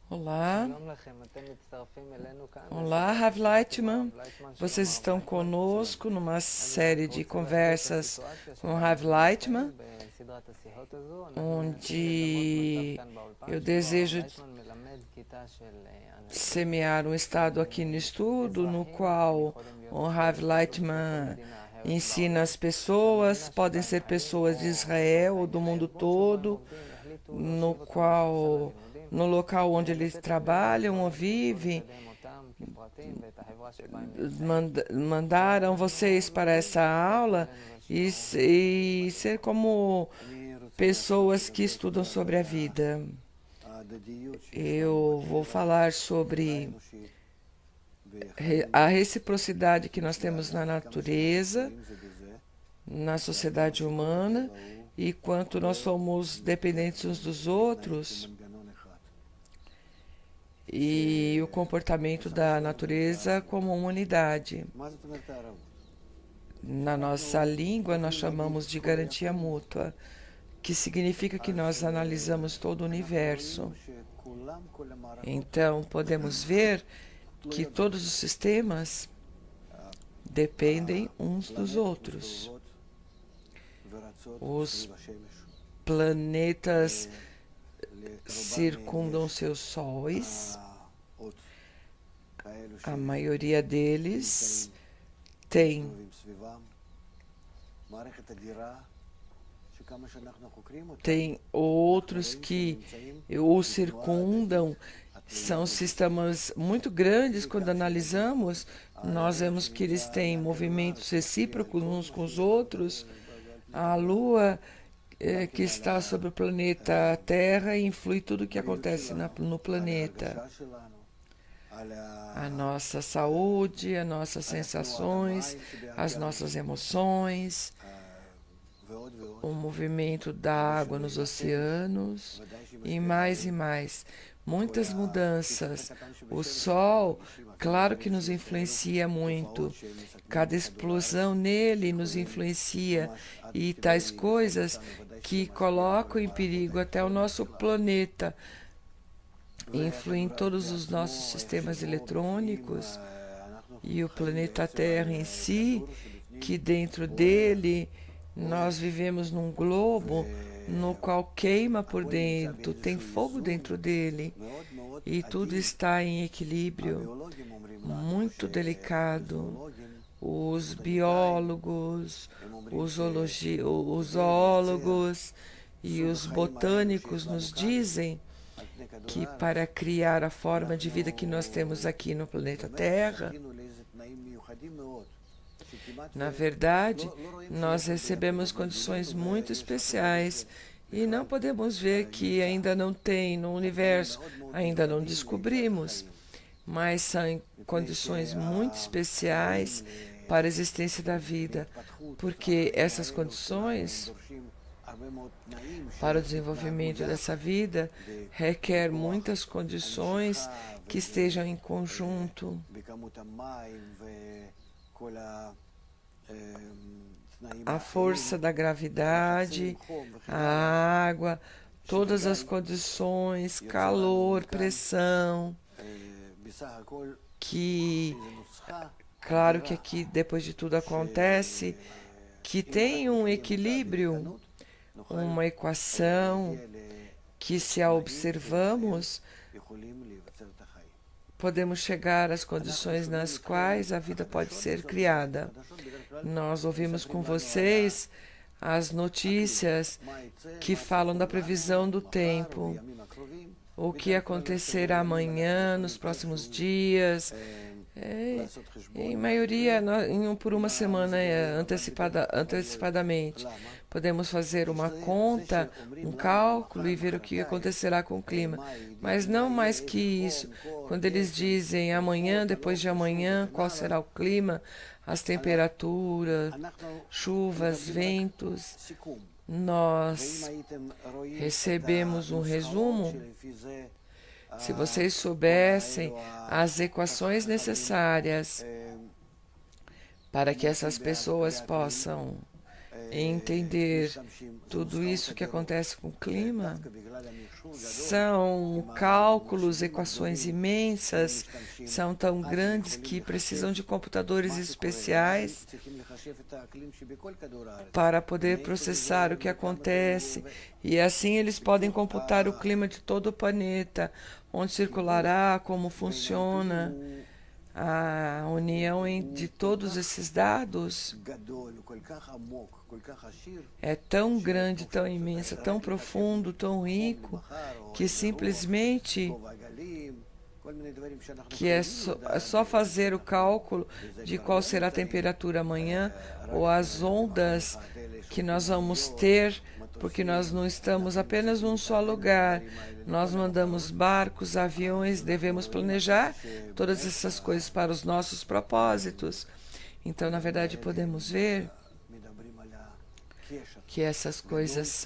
Olá, olá, Rav Lightman. Vocês estão conosco numa série de conversas com Rav Lightman, onde eu desejo semear um estado aqui no estudo, no qual o Rav Lightman ensina as pessoas, podem ser pessoas de Israel ou do mundo todo, no qual no local onde eles trabalham ou vivem, mandaram vocês para essa aula e ser como pessoas que estudam sobre a vida. Eu vou falar sobre a reciprocidade que nós temos na natureza, na sociedade humana, e quanto nós somos dependentes uns dos outros, e o comportamento da natureza como uma unidade. Na nossa língua, nós chamamos de garantia mútua, que significa que nós analisamos todo o universo. Então, podemos ver que todos os sistemas dependem uns dos outros. Os planetas circundam seus sóis. A maioria deles tem outros que o circundam. São sistemas muito grandes. Quando analisamos, nós vemos que eles têm movimentos recíprocos uns com os outros. A Lua, que está sobre o planeta Terra, influi tudo o que acontece no planeta. A nossa saúde, as nossas sensações, as nossas emoções, o movimento da água nos oceanos e mais e mais. Muitas mudanças. O Sol, claro que nos influencia muito. Cada explosão nele nos influencia, e tais coisas que colocam em perigo até o nosso planeta influem em todos os nossos sistemas eletrônicos e o planeta Terra em si, que dentro dele nós vivemos num globo no qual queima por dentro, tem fogo dentro dele, e tudo está em equilíbrio, muito delicado. Os biólogos, os zoólogos e os botânicos nos dizem que para criar a forma de vida que nós temos aqui no planeta Terra, na verdade, nós recebemos condições muito especiais e não podemos ver que ainda não tem no universo, ainda não descobrimos, mas são condições muito especiais para a existência da vida, porque essas condições para o desenvolvimento dessa vida requer muitas condições que estejam em conjunto. A força da gravidade, a água, todas as condições, calor, pressão, que, claro que aqui depois de tudo acontece, que tem um equilíbrio, uma equação que, se a observamos, podemos chegar às condições nas quais a vida pode ser criada. Nós ouvimos com vocês as notícias que falam da previsão do tempo, o que acontecerá amanhã, nos próximos dias, em maioria por uma semana antecipadamente. Podemos fazer uma conta, um cálculo e ver o que acontecerá com o clima. Mas não mais que isso. Quando eles dizem amanhã, depois de amanhã, qual será o clima, as temperaturas, chuvas, ventos, nós recebemos um resumo. Se vocês soubessem as equações necessárias para que essas pessoas possam entender tudo isso que acontece com o clima. São cálculos, equações imensas, são tão grandes que precisam de computadores especiais para poder processar o que acontece. E assim eles podem computar o clima de todo o planeta, onde circulará, como funciona. A união de todos esses dados é tão grande, tão imensa, tão profundo, tão rico, que simplesmente é só fazer o cálculo de qual será a temperatura amanhã ou as ondas que nós vamos ter, porque nós não estamos apenas num só lugar. Nós mandamos barcos, aviões, devemos planejar todas essas coisas para os nossos propósitos. Então, na verdade, podemos ver que essas coisas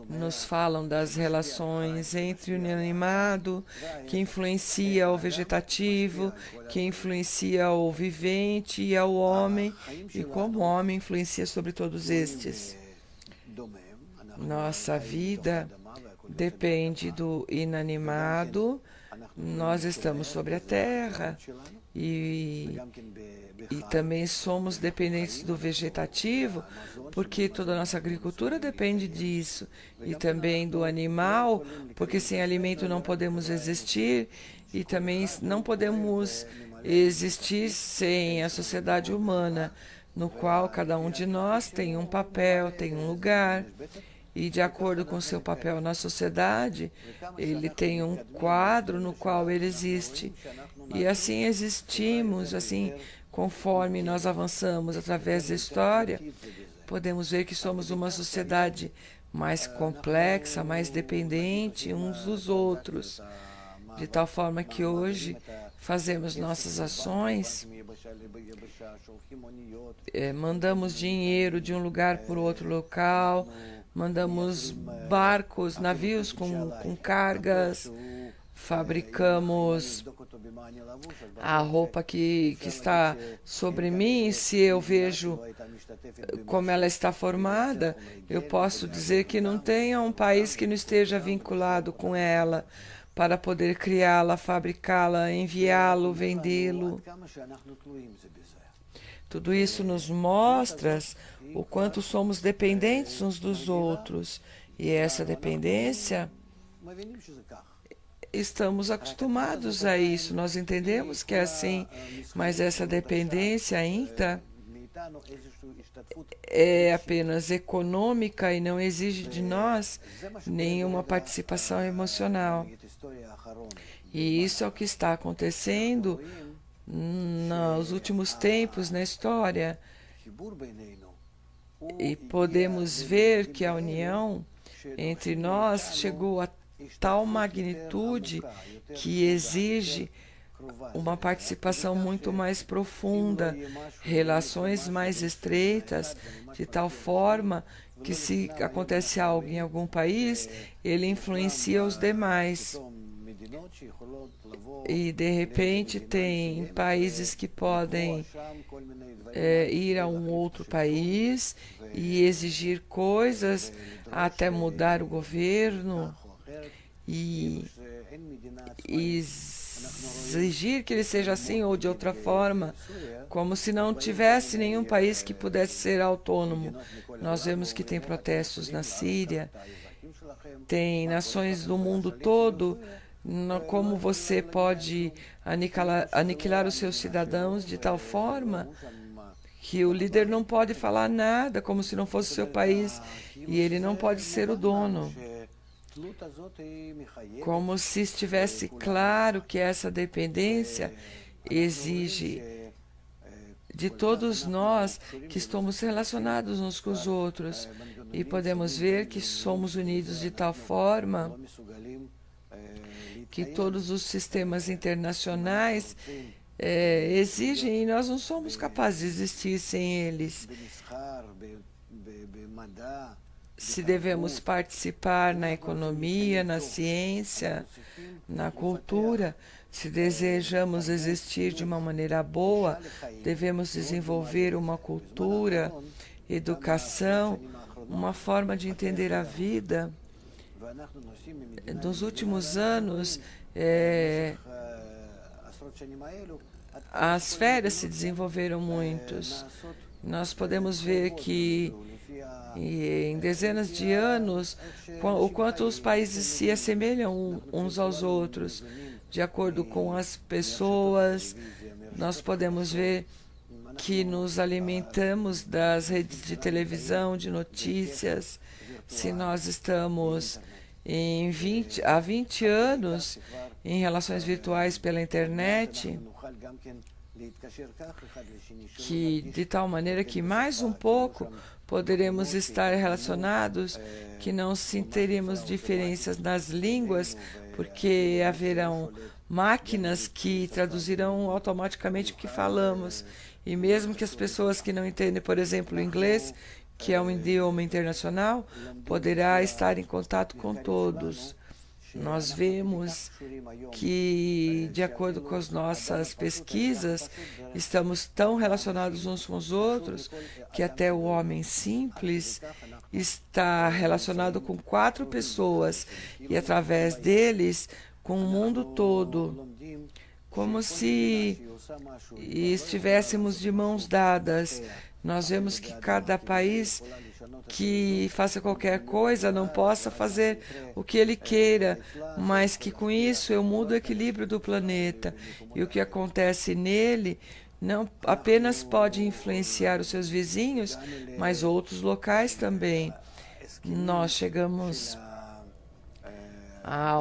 nos falam das relações entre o inanimado, que influencia o vegetativo, que influencia o vivente e ao homem, e como o homem influencia sobre todos estes. Nossa vida depende do inanimado, nós estamos sobre a terra e também somos dependentes do vegetativo, porque toda a nossa agricultura depende disso, e também do animal, porque sem alimento não podemos existir, e também não podemos existir sem a sociedade humana, no qual cada um de nós tem um papel, tem um lugar. E de acordo com seu papel na sociedade, ele tem um quadro no qual ele existe. E assim existimos, assim, conforme nós avançamos através da história, podemos ver que somos uma sociedade mais complexa, mais dependente uns dos outros, de tal forma que hoje fazemos nossas ações, mandamos dinheiro de um lugar para outro local, mandamos barcos, navios com cargas, fabricamos a roupa que está sobre mim. Se eu vejo como ela está formada, eu posso dizer que não tenha um país que não esteja vinculado com ela para poder criá-la, fabricá-la, enviá-lo, vendê-lo. Tudo isso nos mostra o quanto somos dependentes uns dos outros. E essa dependência, estamos acostumados a isso, nós entendemos que é assim, mas essa dependência ainda é apenas econômica e não exige de nós nenhuma participação emocional. E isso é o que está acontecendo nos últimos tempos na história. E podemos ver que a união entre nós chegou a tal magnitude que exige uma participação muito mais profunda, relações mais estreitas, de tal forma que se acontece algo em algum país, ele influencia os demais. E de repente tem países que podem ir a um outro país e exigir coisas, até mudar o governo e exigir que ele seja assim ou de outra forma, como se não tivesse nenhum país que pudesse ser autônomo. Nós vemos que tem protestos na Síria, tem nações do mundo todo. Como você pode aniquilar os seus cidadãos de tal forma que o líder não pode falar nada, como se não fosse o seu país, e ele não pode ser o dono. Como se estivesse claro que essa dependência exige de todos nós que estamos relacionados uns com os outros, e podemos ver que somos unidos de tal forma que todos os sistemas internacionais exigem, e nós não somos capazes de existir sem eles. Se devemos participar na economia, na ciência, na cultura, Se desejamos existir de uma maneira boa, devemos desenvolver uma cultura, educação, uma forma de entender a vida. Nos últimos anos, as férias se desenvolveram muitos. Nós podemos ver que em dezenas de anos o quanto os países se assemelham uns aos outros. De acordo com as pessoas, nós podemos ver que nos alimentamos das redes de televisão, de notícias. Se nós estamos há 20 anos em relações virtuais pela internet, que de tal maneira que mais um pouco poderemos estar relacionados, que não sentiremos diferenças nas línguas, porque haverão máquinas que traduzirão automaticamente o que falamos. E mesmo que as pessoas que não entendem, por exemplo, o inglês, que é um idioma internacional, poderá estar em contato com todos. Nós vemos que, de acordo com as nossas pesquisas, estamos tão relacionados uns com os outros que até o homem simples está relacionado com 4 pessoas e, através deles, com o mundo todo, como se estivéssemos de mãos dadas. Nós vemos que cada país que faça qualquer coisa não possa fazer o que ele queira, mas que com isso eu mudo o equilíbrio do planeta. E o que acontece nele não apenas pode influenciar os seus vizinhos, mas outros locais também. Nós chegamos a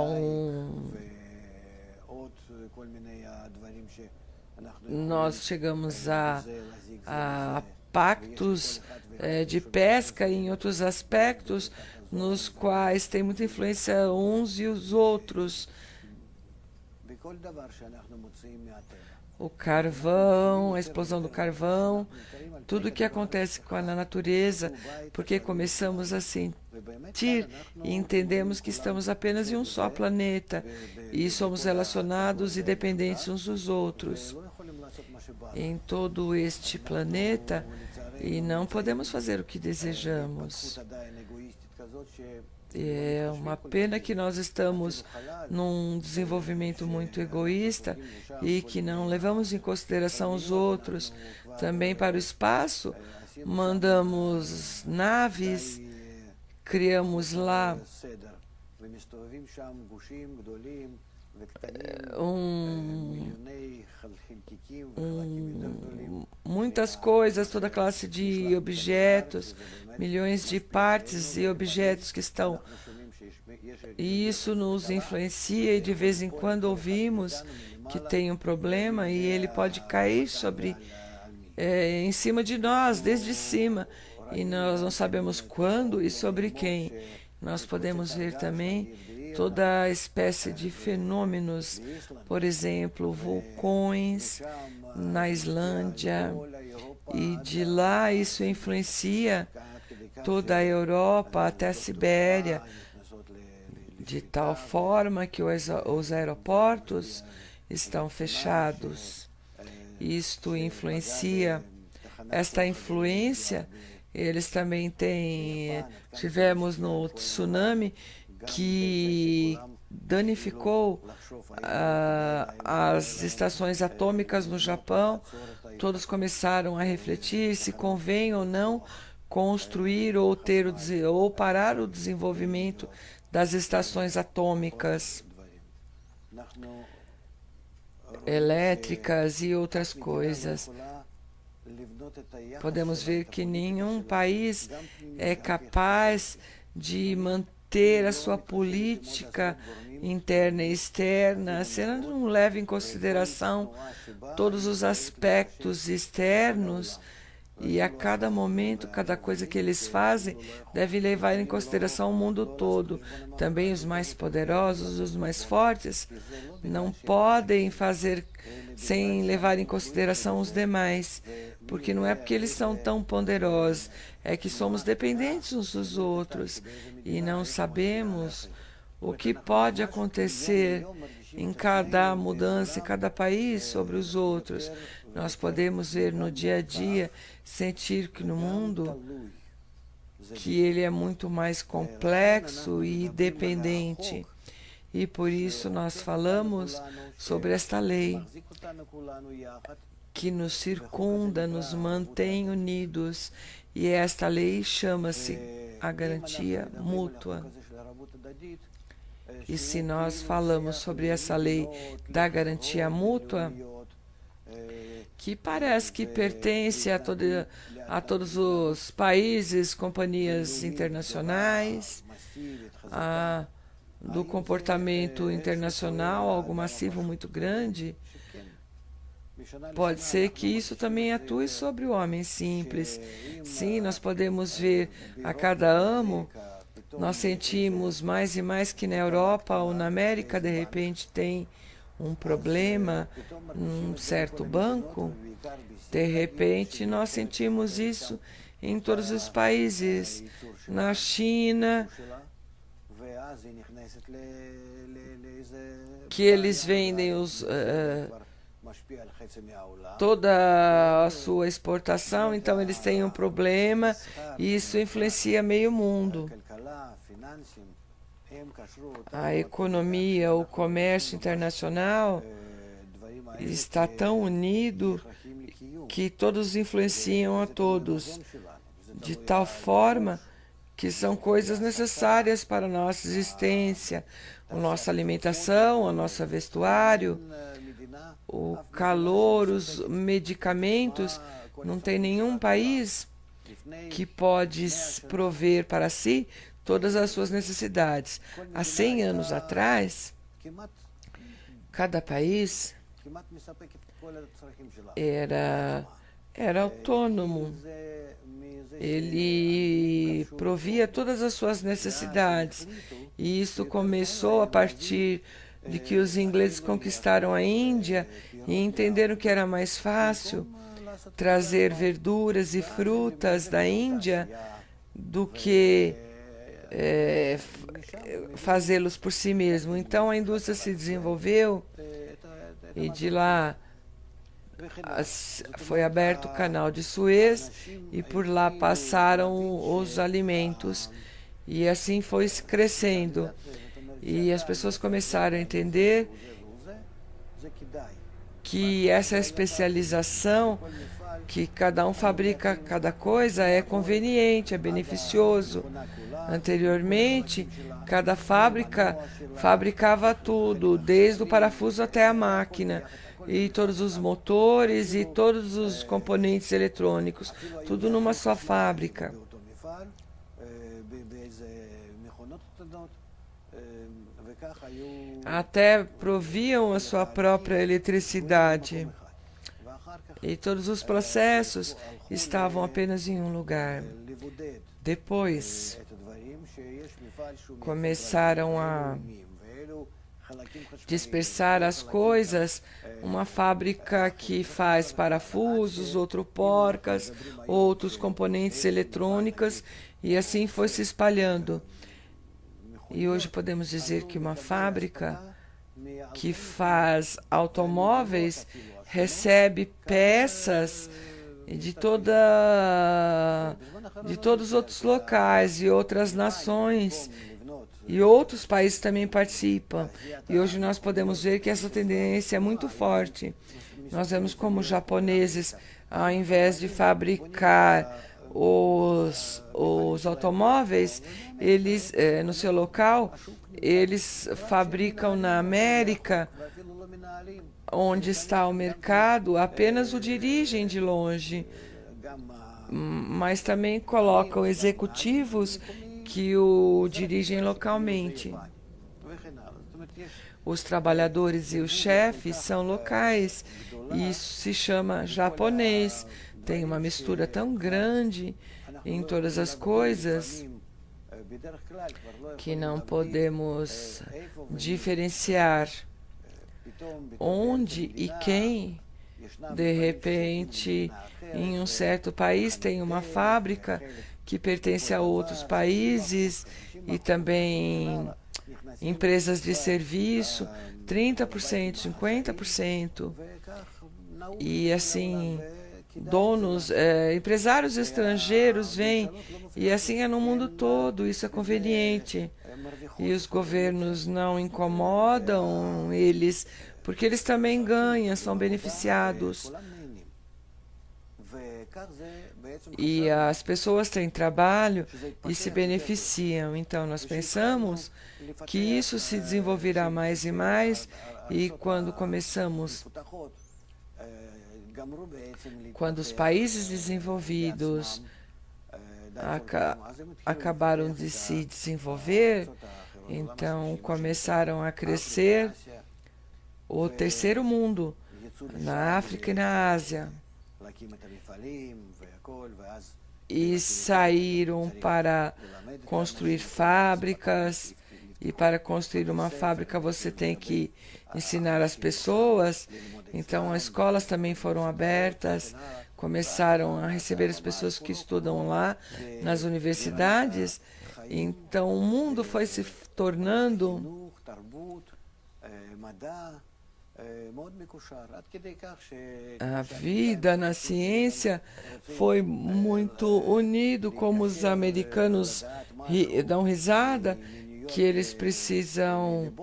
a pactos de pesca e em outros aspectos nos quais tem muita influência uns e os outros. O carvão, a explosão do carvão, tudo o que acontece com a natureza, porque começamos a sentir e entendemos que estamos apenas em um só planeta e somos relacionados e dependentes uns dos outros em todo este planeta, e não podemos fazer o que desejamos. É uma pena que nós estamos num desenvolvimento muito egoísta e que não levamos em consideração os outros. Também para o espaço, mandamos naves, criamos lá muitas coisas, toda classe de objetos, milhões de partes e objetos que estão. E isso nos influencia e de vez em quando ouvimos que tem um problema e ele pode cair em cima de nós, desde cima, e nós não sabemos quando e sobre quem. Nós podemos ver também toda espécie de fenômenos, por exemplo, vulcões na Islândia, e de lá isso influencia toda a Europa até a Sibéria, de tal forma que os aeroportos estão fechados. Isto influencia, esta influência, eles também tivemos no tsunami que danificou as estações atômicas no Japão. Todos começaram a refletir se convém ou não construir ou parar o desenvolvimento das estações atômicas elétricas e outras coisas. Podemos ver que nenhum país é capaz de manter a sua política interna e externa, se não leva em consideração todos os aspectos externos, e a cada momento, cada coisa que eles fazem deve levar em consideração o mundo todo. Também os mais poderosos, os mais fortes, não podem fazer sem levar em consideração os demais, porque não é porque eles são tão poderosos, é que somos dependentes uns dos outros e não sabemos o que pode acontecer em cada mudança, em cada país sobre os outros. Nós podemos ver no dia a dia, sentir que no mundo, que ele é muito mais complexo e dependente. E por isso nós falamos sobre esta lei que nos circunda, nos mantém unidos. E esta lei chama-se a garantia mútua. E se nós falamos sobre essa lei da garantia mútua, que parece que pertence a todos os países, companhias internacionais, do comportamento internacional, algo massivo muito grande, pode ser que isso também atue sobre o homem simples. Sim, nós podemos ver a cada ano, nós sentimos mais e mais que na Europa ou na América, de repente, tem um problema num certo banco. De repente, nós sentimos isso em todos os países. Na China, que eles vendem toda a sua exportação, então eles têm um problema e isso influencia meio mundo. A economia, o comércio internacional está tão unido que todos influenciam a todos, de tal forma que são coisas necessárias para a nossa existência, a nossa alimentação, o nosso vestuário, o calor, os medicamentos. Não tem nenhum país que pode prover para si todas as suas necessidades. Há 100 anos atrás, cada país era autônomo. Ele provia todas as suas necessidades. E isso começou a partir de que os ingleses conquistaram a Índia e entenderam que era mais fácil trazer verduras e frutas da Índia do que fazê-los por si mesmo. Então a indústria se desenvolveu e de lá foi aberto o canal de Suez e por lá passaram os alimentos e assim foi crescendo. E as pessoas começaram a entender que essa especialização, que cada um fabrica cada coisa, é conveniente, é beneficioso. Anteriormente, cada fábrica fabricava tudo, desde o parafuso até a máquina, e todos os motores e todos os componentes eletrônicos, tudo numa só fábrica. Até proviam a sua própria eletricidade. E todos os processos estavam apenas em um lugar. Depois, começaram a dispersar as coisas. Uma fábrica que faz parafusos, outra porcas, outros componentes eletrônicos, e assim foi se espalhando. E hoje podemos dizer que uma fábrica que faz automóveis recebe peças de todos os outros locais e outras nações, e outros países também participam. E hoje nós podemos ver que essa tendência é muito forte. Nós vemos como os japoneses, ao invés de fabricar os automóveis, eles no seu local, eles fabricam na América, onde está o mercado, apenas o dirigem de longe, mas também colocam executivos que o dirigem localmente. Os trabalhadores e os chefes são locais, e isso se chama japonês. Tem uma mistura tão grande em todas as coisas que não podemos diferenciar onde e quem. De repente, em um certo país tem uma fábrica que pertence a outros países e também empresas de serviço. 30%, 50%. E assim, empresários estrangeiros vêm, e assim é no mundo todo, isso é conveniente. E os governos não incomodam eles, porque eles também ganham, são beneficiados. E as pessoas têm trabalho e se beneficiam. Então, nós pensamos que isso se desenvolverá mais e mais, e quando os países desenvolvidos acabaram de se desenvolver, então começaram a crescer o terceiro mundo, na África e na Ásia. E saíram para construir fábricas, e para construir uma fábrica você tem que ensinar as pessoas. Então as escolas também foram abertas, começaram a receber as pessoas que estudam lá nas universidades. Então o mundo foi se tornando a vida na ciência foi muito unido, como os americanos dão risada, que eles precisam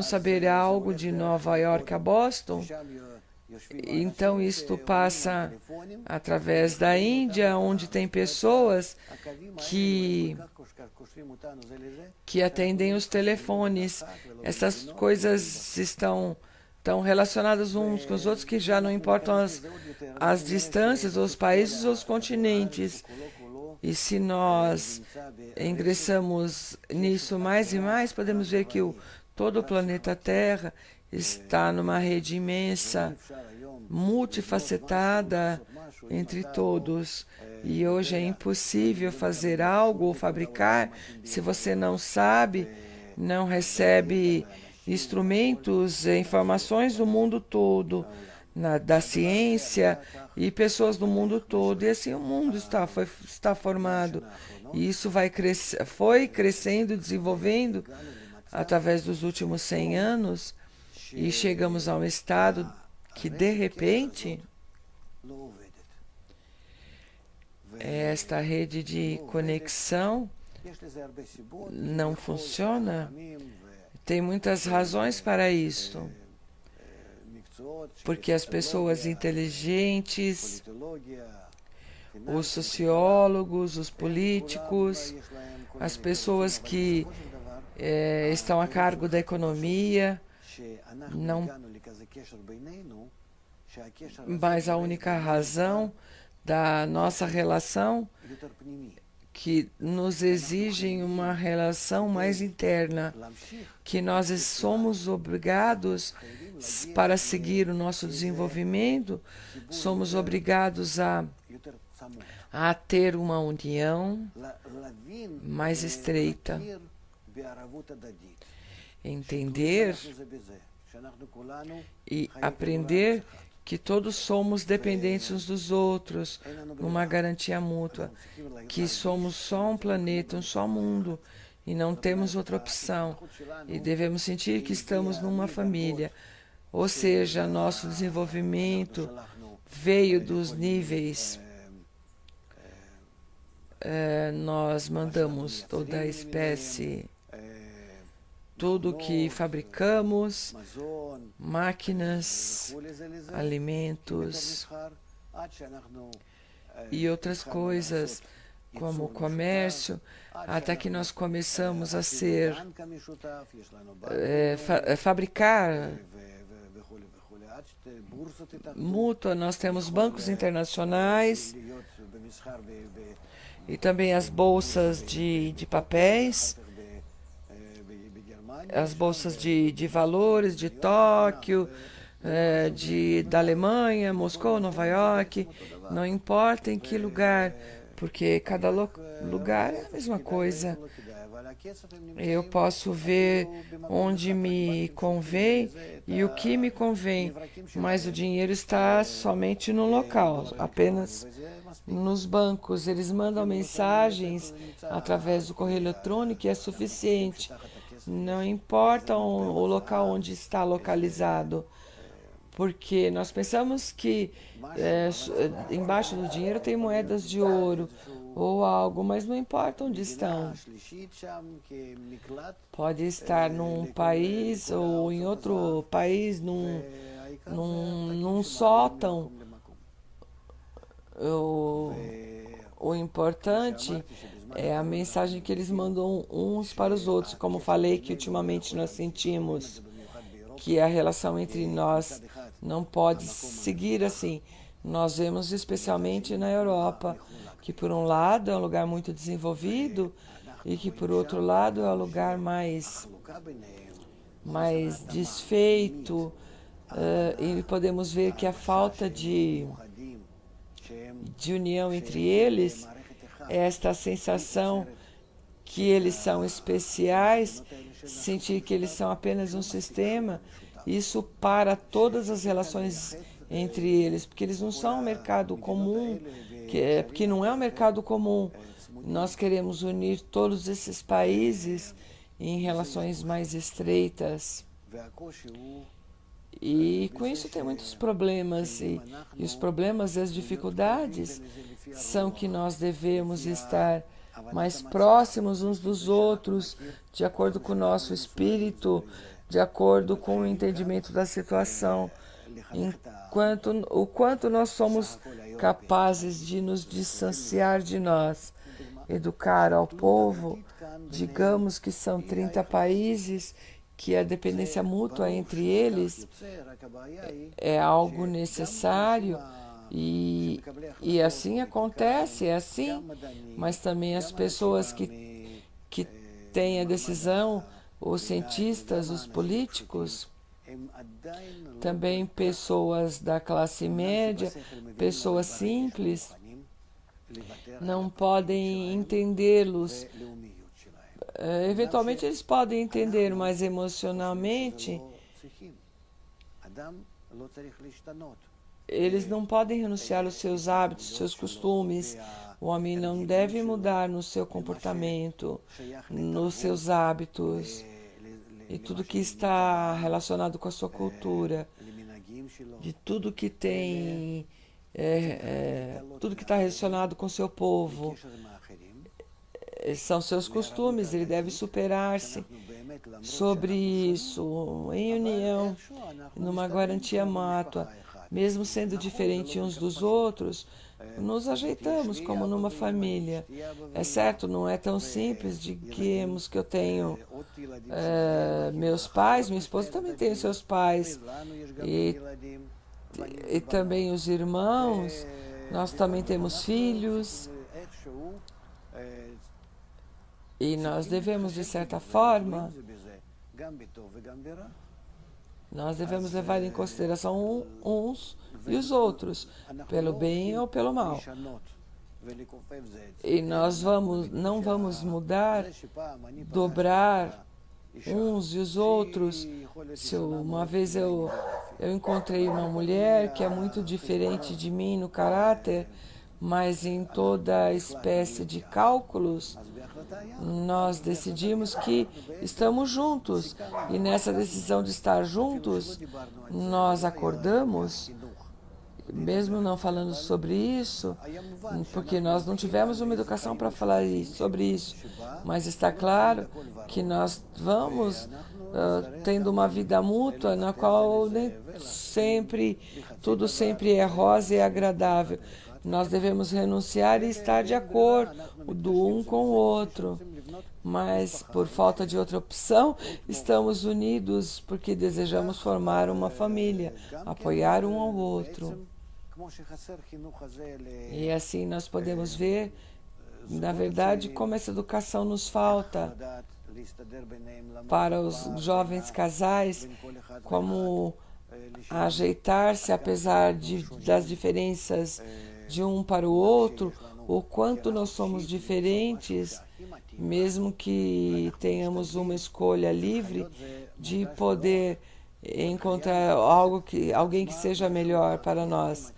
saber algo de Nova York a Boston. Então isto passa através da Índia, onde tem pessoas que atendem os telefones. Essas coisas estão tão relacionadas uns com os outros que já não importam as distâncias, os países ou os continentes. E se nós ingressamos nisso mais e mais, podemos ver que todo o planeta Terra está numa rede imensa, multifacetada entre todos. E hoje é impossível fazer algo ou fabricar se você não sabe, não recebe instrumentos e informações do mundo todo, da ciência e pessoas do mundo todo. E assim o mundo está formado. E isso foi crescendo, desenvolvendo através dos últimos 100 anos. E chegamos a um estado que, de repente, esta rede de conexão não funciona. Tem muitas razões para isso. Porque as pessoas inteligentes, os sociólogos, os políticos, as pessoas que estão a cargo da economia, mas a única razão da nossa relação que nos exigem uma relação mais interna, que nós somos obrigados, para seguir o nosso desenvolvimento, somos obrigados a ter uma união mais estreita, entender e aprender que todos somos dependentes uns dos outros, numa garantia mútua, que somos só um planeta, um só mundo, e não temos outra opção, e devemos sentir que estamos numa família. Ou seja, nosso desenvolvimento veio dos níveis. Nós mandamos toda a espécie, tudo que fabricamos, máquinas, alimentos e outras coisas, como o comércio, até que nós começamos a fabricar mútua. Nós temos bancos internacionais e também as bolsas de papéis, as bolsas de valores de Tóquio, da Alemanha, Moscou, Nova York, não importa em que lugar, porque cada lugar é a mesma coisa. Eu posso ver onde me convém e o que me convém, mas o dinheiro está somente no local, apenas nos bancos. Eles mandam mensagens através do correio eletrônico e é suficiente. não importa o local onde está localizado, porque nós pensamos que embaixo do dinheiro tem moedas de ouro ou algo, mas não importa onde estão. Pode estar num país ou em outro país, num sótão. O importante é a mensagem que eles mandam uns para os outros. Como falei, que ultimamente nós sentimos que a relação entre nós não pode seguir assim. Nós vemos especialmente na Europa, que por um lado é um lugar muito desenvolvido e que por outro lado é um lugar mais desfeito, e podemos ver que a falta de união entre eles, esta sensação que eles são especiais, sentir que eles são apenas um sistema, isso para todas as relações entre eles, porque eles não são um mercado comum, porque não é um mercado comum. Nós queremos unir todos esses países em relações mais estreitas. E com isso tem muitos problemas, e os problemas e as dificuldades são que nós devemos estar mais próximos uns dos outros, de acordo com o nosso espírito, de acordo com o entendimento da situação, o quanto nós somos capazes de nos distanciar de nós, educar ao povo. Digamos que são 30 países, que a dependência mútua entre eles é algo necessário, e assim acontece, é assim, mas também as pessoas que têm a decisão, os cientistas, os políticos, também pessoas da classe média, pessoas simples, não podem entendê-los. Eventualmente eles podem entender, mas emocionalmente eles não podem renunciar aos seus hábitos, seus costumes. O homem não deve mudar no seu comportamento, nos seus hábitos e tudo que está relacionado com a sua cultura, de tudo que tem, tudo que está relacionado com o seu povo. São seus costumes, ele deve superar-se sobre isso, em união, numa garantia mútua. Mesmo sendo diferente uns dos outros, nos ajeitamos como numa família. É certo, não é tão simples, digamos que eu tenho meus pais, minha esposa também tem seus pais, e também os irmãos, nós também temos filhos. E nós devemos, de certa forma, nós devemos levar em consideração uns e os outros, pelo bem ou pelo mal. E nós não vamos mudar, dobrar uns e os outros. Uma vez eu encontrei uma mulher que é muito diferente de mim no caráter, mas em toda espécie de cálculos, nós decidimos que estamos juntos. E nessa decisão de estar juntos, nós acordamos, mesmo não falando sobre isso, porque nós não tivemos uma educação para falar sobre isso, mas está claro que nós vamos tendo uma vida mútua na qual nem sempre, tudo sempre é rosa e agradável. Nós devemos renunciar e estar de acordo do um com o outro. Mas, por falta de outra opção, estamos unidos porque desejamos formar uma família, apoiar um ao outro. E assim nós podemos ver, na verdade, como essa educação nos falta para os jovens casais, como ajeitar-se apesar das diferenças de um para o outro, o quanto nós somos diferentes, mesmo que tenhamos uma escolha livre de poder encontrar alguém que seja melhor para nós.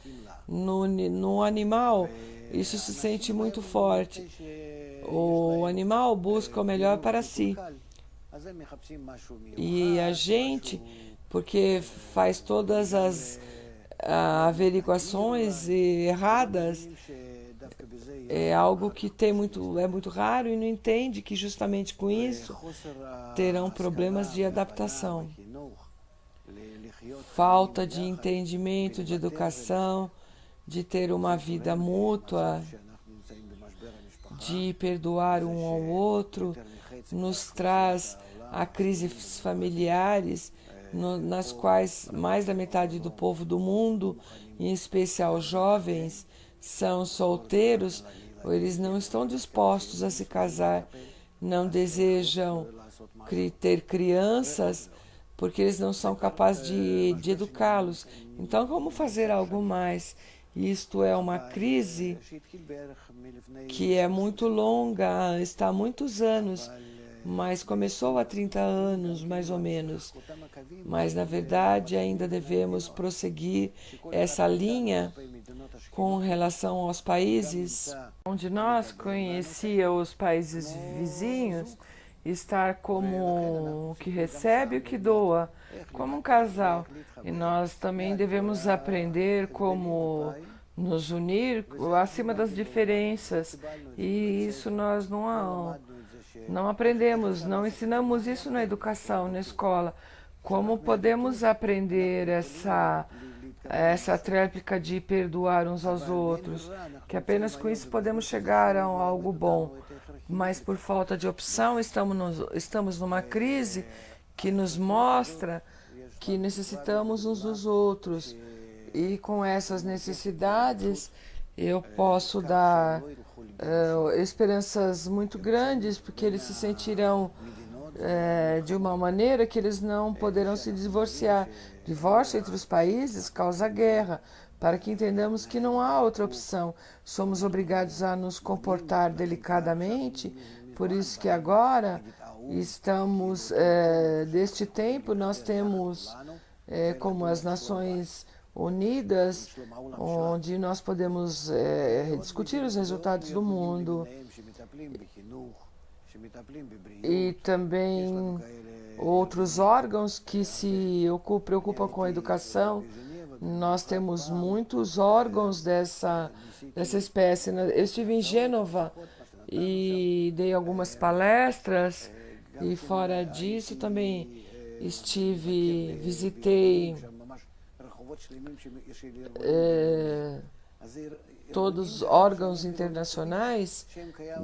No animal, isso se sente muito forte. O animal busca o melhor para si. E a gente, porque faz todas as averiguações erradas, é algo que é muito raro e não entende que justamente com isso terão problemas de adaptação. Falta de entendimento, de educação, de ter uma vida mútua, de perdoar um ao outro, nos traz a crises familiares, nas quais mais da metade do povo do mundo, em especial jovens, são solteiros, ou eles não estão dispostos a se casar, não desejam ter crianças, porque eles não são capazes de educá-los. Então, como fazer algo mais? Isto é uma crise que é muito longa, está há muitos anos, mas começou há 30 anos, mais ou menos. Mas, na verdade, ainda devemos prosseguir essa linha com relação aos países onde nós conhecíamos os países vizinhos, estar como o que recebe e o que doa, como um casal. E nós também devemos aprender como nos unir acima das diferenças. E isso nós não aprendemos, não ensinamos isso na educação, na escola. Como podemos aprender essa tréplica de perdoar uns aos outros, que apenas com isso podemos chegar a algo bom. Mas por falta de opção estamos numa crise que nos mostra que necessitamos uns dos outros. E com essas necessidades eu posso dar esperanças muito grandes, porque eles se sentirão de uma maneira que eles não poderão se divorciar. Divórcio entre os países causa guerra, para que entendamos que não há outra opção. Somos obrigados a nos comportar delicadamente, por isso que agora estamos, deste tempo, nós temos como as Nações Unidas, onde nós podemos discutir os resultados do mundo e também outros órgãos que se preocupam com a educação. Nós temos muitos órgãos dessa espécie. Eu estive em Gênova e dei algumas palestras, e fora disso também visitei todos os órgãos internacionais,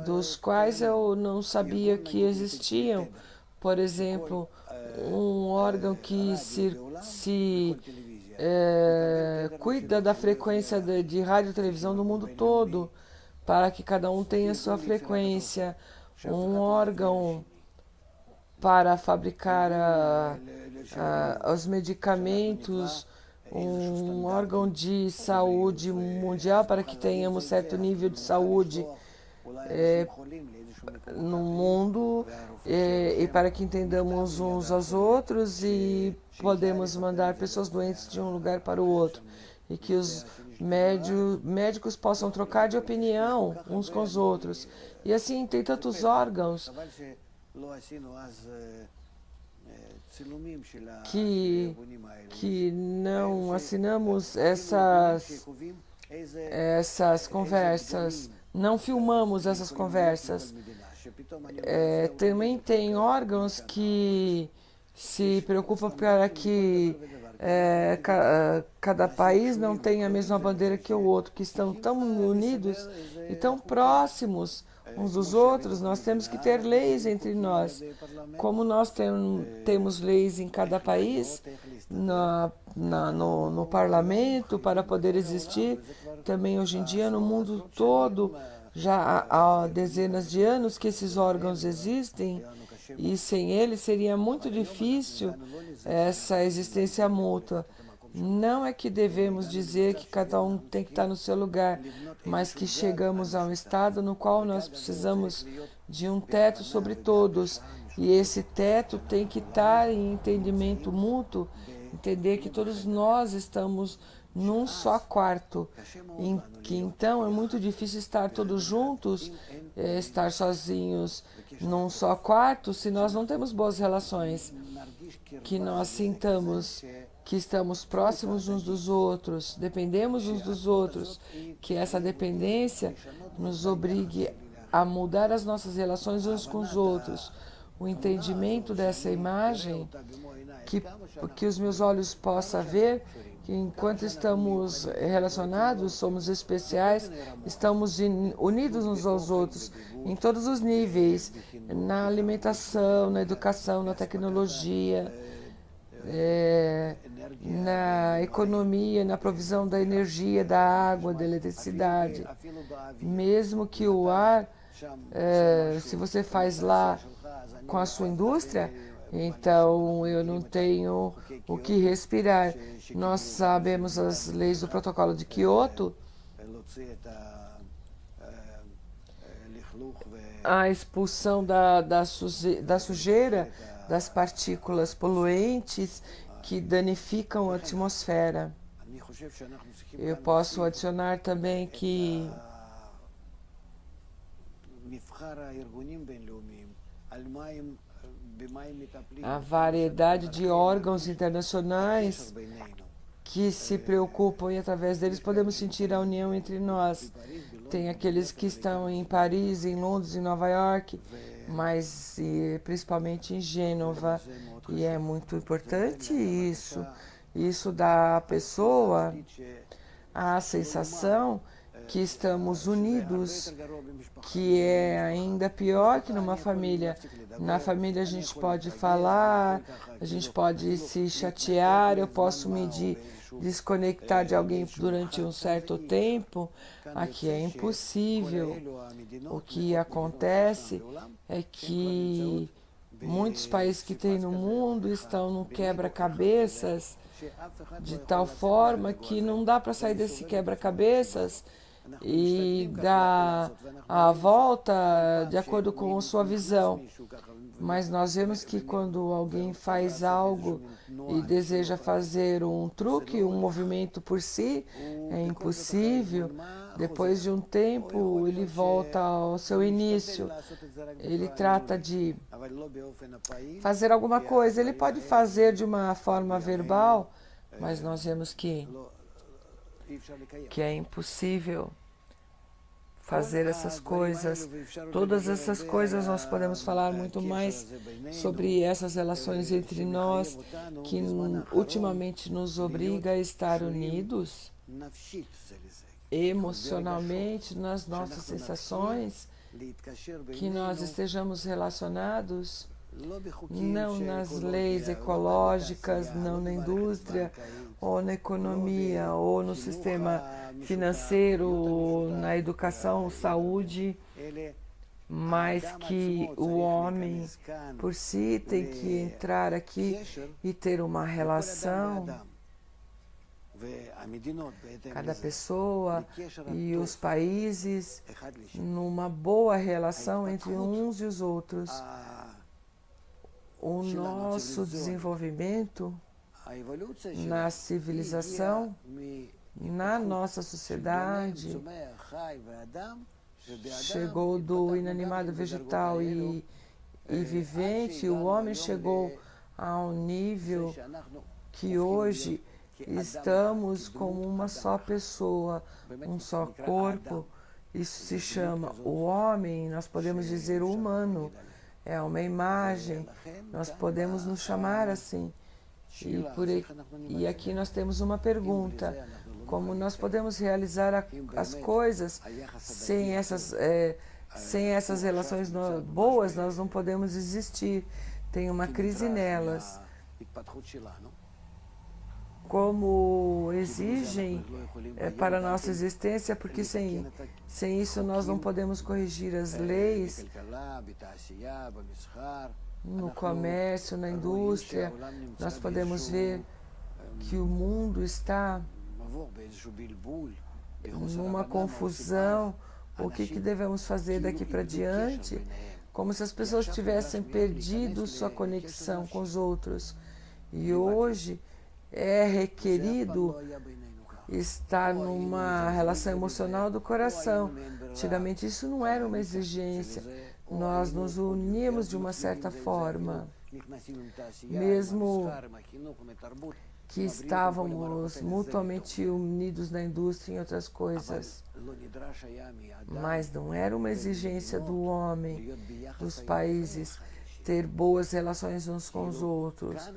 dos quais eu não sabia que existiam. Por exemplo, um órgão que cuida da frequência de rádio e televisão do mundo todo, para que cada um tenha sua frequência. Um órgão para fabricar os medicamentos, um órgão de saúde mundial para que tenhamos certo nível de saúde no mundo, e para que entendamos uns aos outros e podemos mandar pessoas doentes de um lugar para o outro, e que os médicos possam trocar de opinião uns com os outros. E assim, tem tantos órgãos que não assinamos essas conversas, não filmamos essas conversas. Também tem órgãos que se preocupam para que cada país não tenha a mesma bandeira que o outro, que estão tão unidos e tão próximos uns dos outros. Nós temos que ter leis entre nós. Como nós temos leis em cada país, no parlamento, para poder existir, também hoje em dia no mundo todo, já há dezenas de anos que esses órgãos existem, e sem eles seria muito difícil essa existência mútua. Não é que devemos dizer que cada um tem que estar no seu lugar, mas que chegamos a um estado no qual nós precisamos de um teto sobre todos, e esse teto tem que estar em entendimento mútuo, entender que todos nós estamos num só quarto, em que então é muito difícil estar todos juntos, estar sozinhos num só quarto, se nós não temos boas relações, que nós sintamos que estamos próximos uns dos outros, dependemos uns dos outros, que essa dependência nos obrigue a mudar as nossas relações uns com os outros. O entendimento dessa imagem, que os meus olhos possam ver, que enquanto estamos relacionados, somos especiais, estamos unidos uns aos outros, em todos os níveis, na alimentação, na educação, na tecnologia, na economia, na provisão da energia, da água, da eletricidade. Mesmo que o ar, se você faz lá com a sua indústria, então eu não tenho o que respirar. Nós sabemos as leis do protocolo de Kyoto, a expulsão da sujeira, das partículas poluentes que danificam a atmosfera. Eu posso adicionar também que a variedade de órgãos internacionais que se preocupam e através deles podemos sentir a união entre nós. Tem aqueles que estão em Paris, em Londres, em Nova York, mas principalmente em Gênova. E é muito importante isso. Isso dá à pessoa a sensação que estamos unidos, que é ainda pior que numa família. Na família a gente pode falar, a gente pode se chatear, eu posso me desconectar de alguém durante um certo tempo. Aqui é impossível. O que acontece é que muitos países que tem no mundo estão num quebra-cabeças de tal forma que não dá para sair desse quebra-cabeças e dar a volta de acordo com a sua visão. Mas nós vemos que quando alguém faz algo e deseja fazer um truque, um movimento por si, é impossível. Depois de um tempo, ele volta ao seu início. Ele trata de fazer alguma coisa. Ele pode fazer de uma forma verbal, mas nós vemos que é impossível fazer essas coisas. Todas essas coisas nós podemos falar muito mais sobre essas relações entre nós, que ultimamente nos obriga a estar unidos emocionalmente nas nossas sensações, que nós estejamos relacionados não nas leis ecológicas, não na indústria, ou na economia, ou no sistema financeiro, ou na educação, saúde, mas que o homem por si tem que entrar aqui e ter uma relação, cada pessoa e os países, numa boa relação entre uns e os outros. O nosso desenvolvimento na civilização, na nossa sociedade, chegou do inanimado vegetal e vivente. O homem chegou a um nível que hoje estamos como uma só pessoa, um só corpo. Isso se chama o homem, nós podemos dizer o humano. É uma imagem, nós podemos nos chamar assim. E aqui nós temos uma pergunta: como nós podemos realizar as coisas sem essas relações boas? Nós não podemos existir. Tem uma crise nelas. Como exigem para a nossa existência, porque sem isso nós não podemos corrigir as leis no comércio, na indústria. Nós podemos ver que o mundo está numa confusão. O que devemos fazer daqui para diante? Como se as pessoas tivessem perdido sua conexão com os outros. E hoje é requerido estar numa relação emocional do coração. Antigamente isso não era uma exigência. Nós nos uníamos de uma certa forma, mesmo que estávamos mutuamente unidos na indústria e em outras coisas. Mas não era uma exigência do homem, dos países, ter boas relações uns com os outros.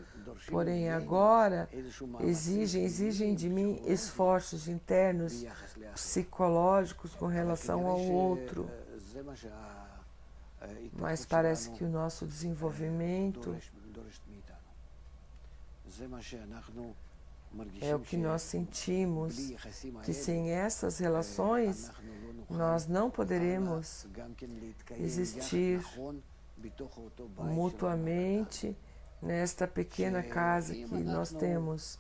Porém, agora exigem de mim esforços internos, psicológicos com relação ao outro. Mas parece que o nosso desenvolvimento é o que nós sentimos, que sem essas relações nós não poderemos existir mutuamente nesta pequena casa que nós temos,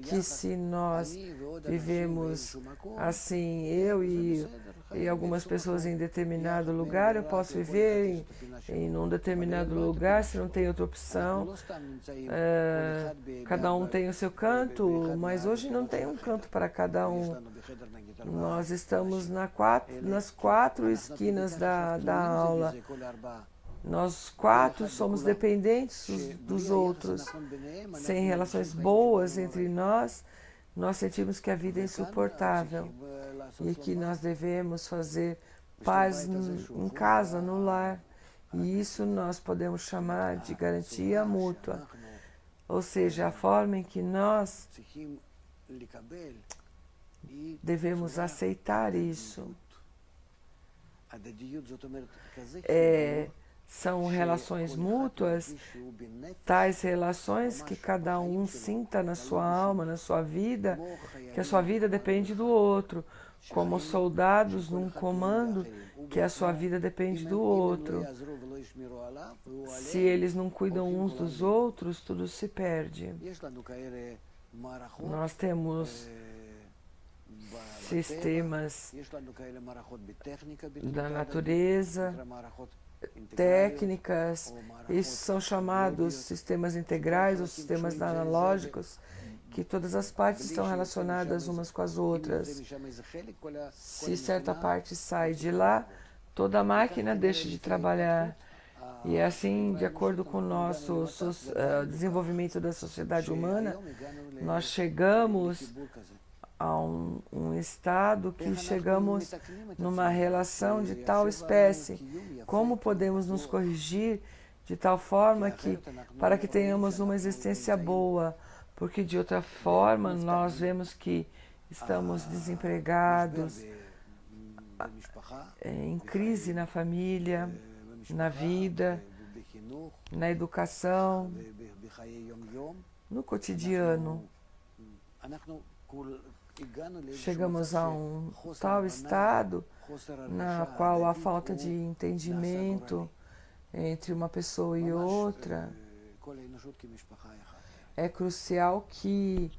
que se nós vivemos assim, eu e algumas pessoas em determinado lugar, eu posso viver em um determinado lugar, se não tem outra opção, cada um tem o seu canto, mas hoje não tem um canto para cada um. Nós estamos nas 4 esquinas da aula. Nós 4 somos dependentes dos outros. Sem relações boas entre nós, nós sentimos que a vida é insuportável e que nós devemos fazer paz em casa, no lar. E isso nós podemos chamar de garantia mútua. Ou seja, a forma em que nós devemos aceitar isso. São relações mútuas, tais relações que cada um sinta na sua alma, na sua vida, que a sua vida depende do outro, como soldados num comando, que a sua vida depende do outro. Se eles não cuidam uns dos outros, tudo se perde. Nós temos sistemas da natureza, técnicas, isso são chamados sistemas integrais ou sistemas analógicos, que todas as partes estão relacionadas umas com as outras. Se certa parte sai de lá, toda a máquina deixa de trabalhar. E é assim, de acordo com o nosso desenvolvimento da sociedade humana, nós chegamos a um estado que chegamos numa relação de tal espécie. Como podemos nos corrigir de tal forma para que tenhamos uma existência boa? Porque de outra forma nós vemos que estamos desempregados, em crise na família, na vida, na educação, no cotidiano. Chegamos a um tal estado na qual a falta de entendimento entre uma pessoa e outra é crucial, que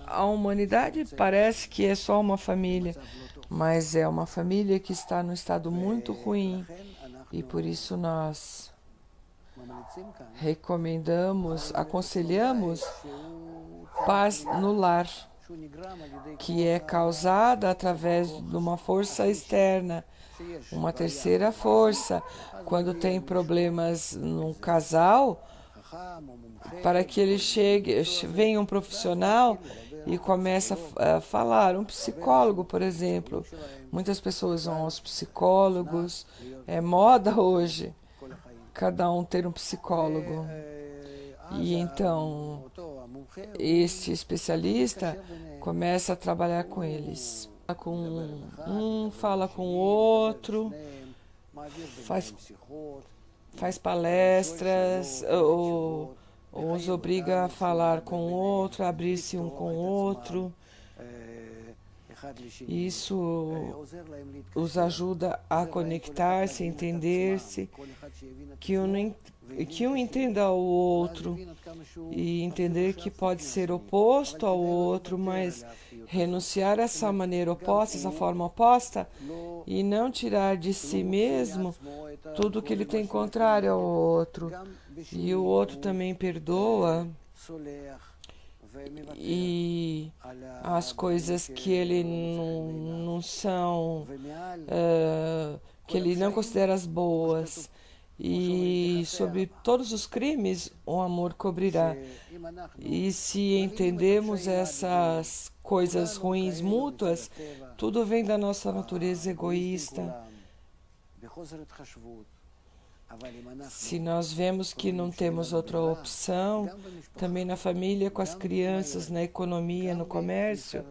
a humanidade parece que é só uma família, mas é uma família que está num estado muito ruim, e por isso nós recomendamos, aconselhamos paz no lar, que é causada através de uma força externa, uma terceira força. Quando tem problemas num casal, para que ele venha um profissional e comece a falar, um psicólogo, por exemplo. Muitas pessoas vão aos psicólogos, é moda hoje, cada um ter um psicólogo. E então, este especialista começa a trabalhar com eles. Fala com o outro, faz palestras, ou os obriga a falar com o outro, a abrir-se um com o outro. Isso os ajuda a conectar-se, a entender-se, que um entenda o outro e entender que pode ser oposto ao outro, mas renunciar a essa maneira oposta, essa forma oposta, e não tirar de si mesmo tudo que ele tem contrário ao outro. E o outro também perdoa e as coisas que ele não são, que ele não considera as boas. E sobre todos os crimes, o amor cobrirá. E se entendemos essas coisas ruins mútuas, tudo vem da nossa natureza egoísta. Se nós vemos que não temos outra opção, também na família, com as crianças, na economia, no comércio,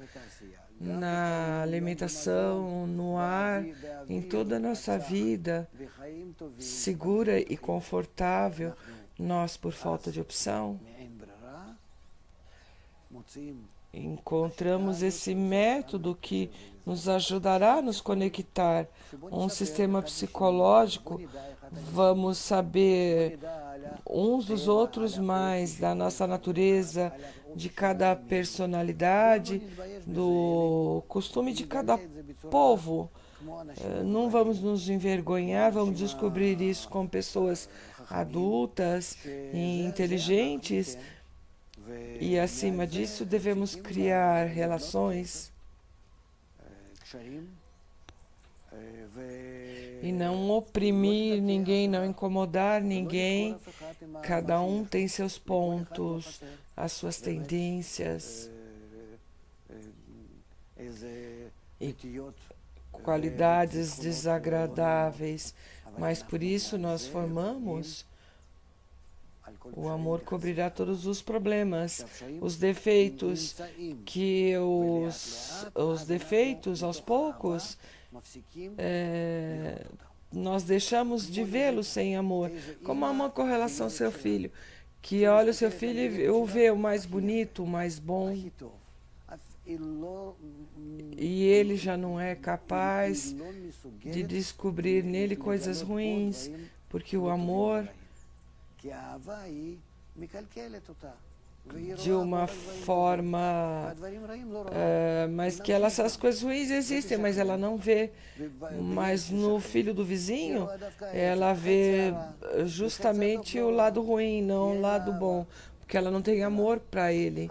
na alimentação, no ar, em toda a nossa vida segura e confortável, nós, por falta de opção, encontramos esse método que nos ajudará a nos conectar a um sistema psicológico. Vamos saber uns dos outros mais, da nossa natureza, de cada personalidade, do costume de cada povo. Não vamos nos envergonhar, vamos descobrir isso com pessoas adultas e inteligentes. E acima disso, devemos criar relações e não oprimir ninguém, não incomodar ninguém. Cada um tem seus pontos, as suas tendências e qualidades desagradáveis, mas por isso nós formamos. O amor cobrirá todos os problemas, os defeitos, que os defeitos, aos poucos, nós deixamos de vê-los sem amor. Como uma correlação ao seu filho, que olha o seu filho e o vê o mais bonito, o mais bom, e ele já não é capaz de descobrir nele coisas ruins, porque o amor, de uma forma, mas que essas coisas ruins existem, mas ela não vê. Mas no filho do vizinho, ela vê justamente o lado ruim, não o lado bom, porque ela não tem amor para ele.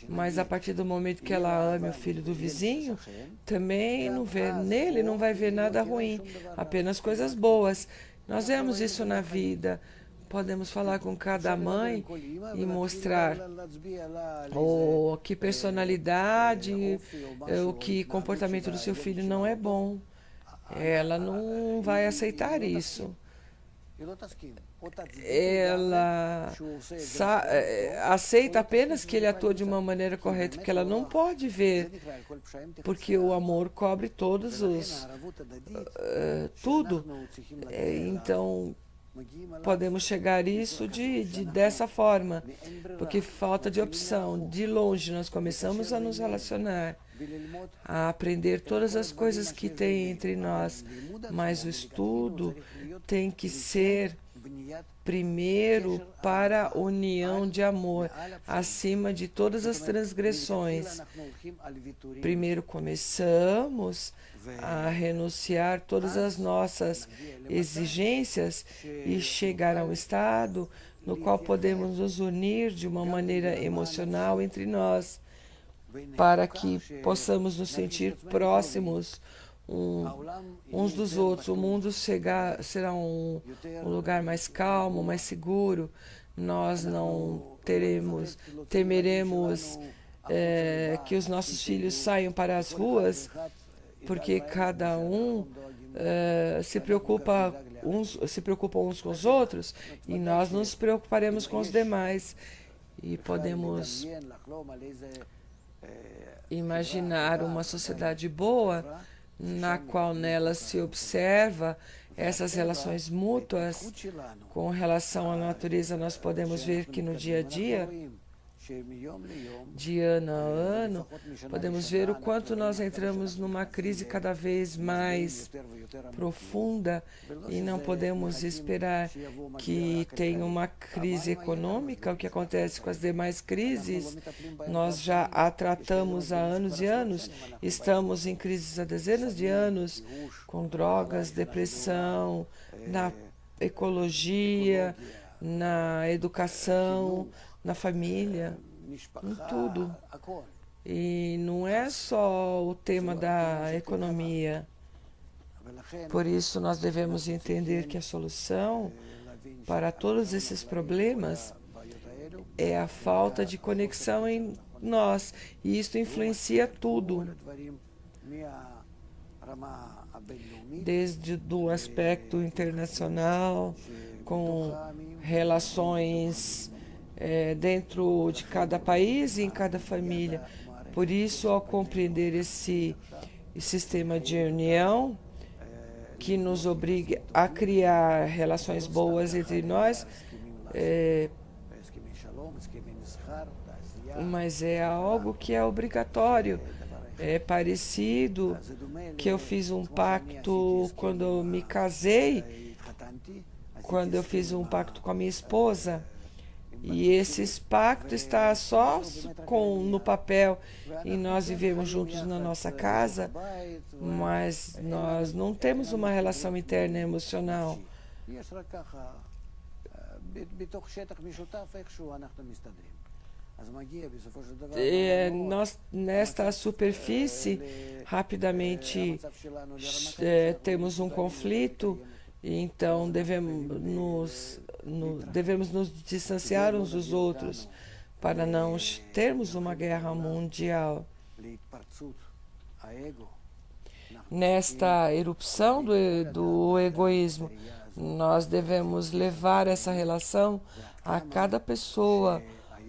Mas a partir do momento que ela ama o filho do vizinho, também não vê nele, não vai ver nada ruim, apenas coisas boas. Nós vemos isso na vida. Podemos falar com cada mãe e mostrar que personalidade, o que comportamento do seu filho não é bom. Ela não vai aceitar isso. Ela aceita apenas que ele atua de uma maneira correta, porque ela não pode ver, porque o amor cobre todos tudo. Então, podemos chegar a isso dessa forma, porque falta de opção. De longe nós começamos a nos relacionar, a aprender todas as coisas que tem entre nós, mas o estudo tem que ser primeiro para a união de amor, acima de todas as transgressões. Primeiro começamos a renunciar todas as nossas exigências e chegar a um estado no qual podemos nos unir de uma maneira emocional entre nós, para que possamos nos sentir próximos uns dos outros. O mundo será um lugar mais calmo, mais seguro. Nós não temeremos que os nossos filhos saiam para as ruas, porque cada um se preocupam uns com os outros, e nós nos preocuparemos com os demais. E podemos imaginar uma sociedade boa, na qual nela se observa essas relações mútuas. Com relação à natureza, nós podemos ver que no dia a dia, de ano a ano, podemos ver o quanto nós entramos numa crise cada vez mais profunda, e não podemos esperar que tenha uma crise econômica. O que acontece com as demais crises, nós já a tratamos há anos e anos. Estamos em crises há dezenas de anos, com drogas, depressão, na ecologia, na educação, na família. em tudo. E não é só o tema da economia. Por isso, nós devemos entender que a solução para todos esses problemas é a falta de conexão em nós. E isso influencia tudo, desde o aspecto internacional, com relações dentro de cada país e em cada família. Por isso, ao compreender esse sistema de união, que nos obriga a criar relações boas entre nós, mas é algo que é obrigatório. É parecido que eu fiz um pacto quando eu me casei, quando eu fiz um pacto com a minha esposa. E esse pacto está só no papel e nós vivemos juntos na nossa casa, mas nós não temos uma relação interna emocional. Nós, nesta superfície, rapidamente temos um conflito, então devemos nos distanciar uns dos outros para não termos uma guerra mundial. Nesta erupção do egoísmo, nós devemos levar essa relação a cada pessoa,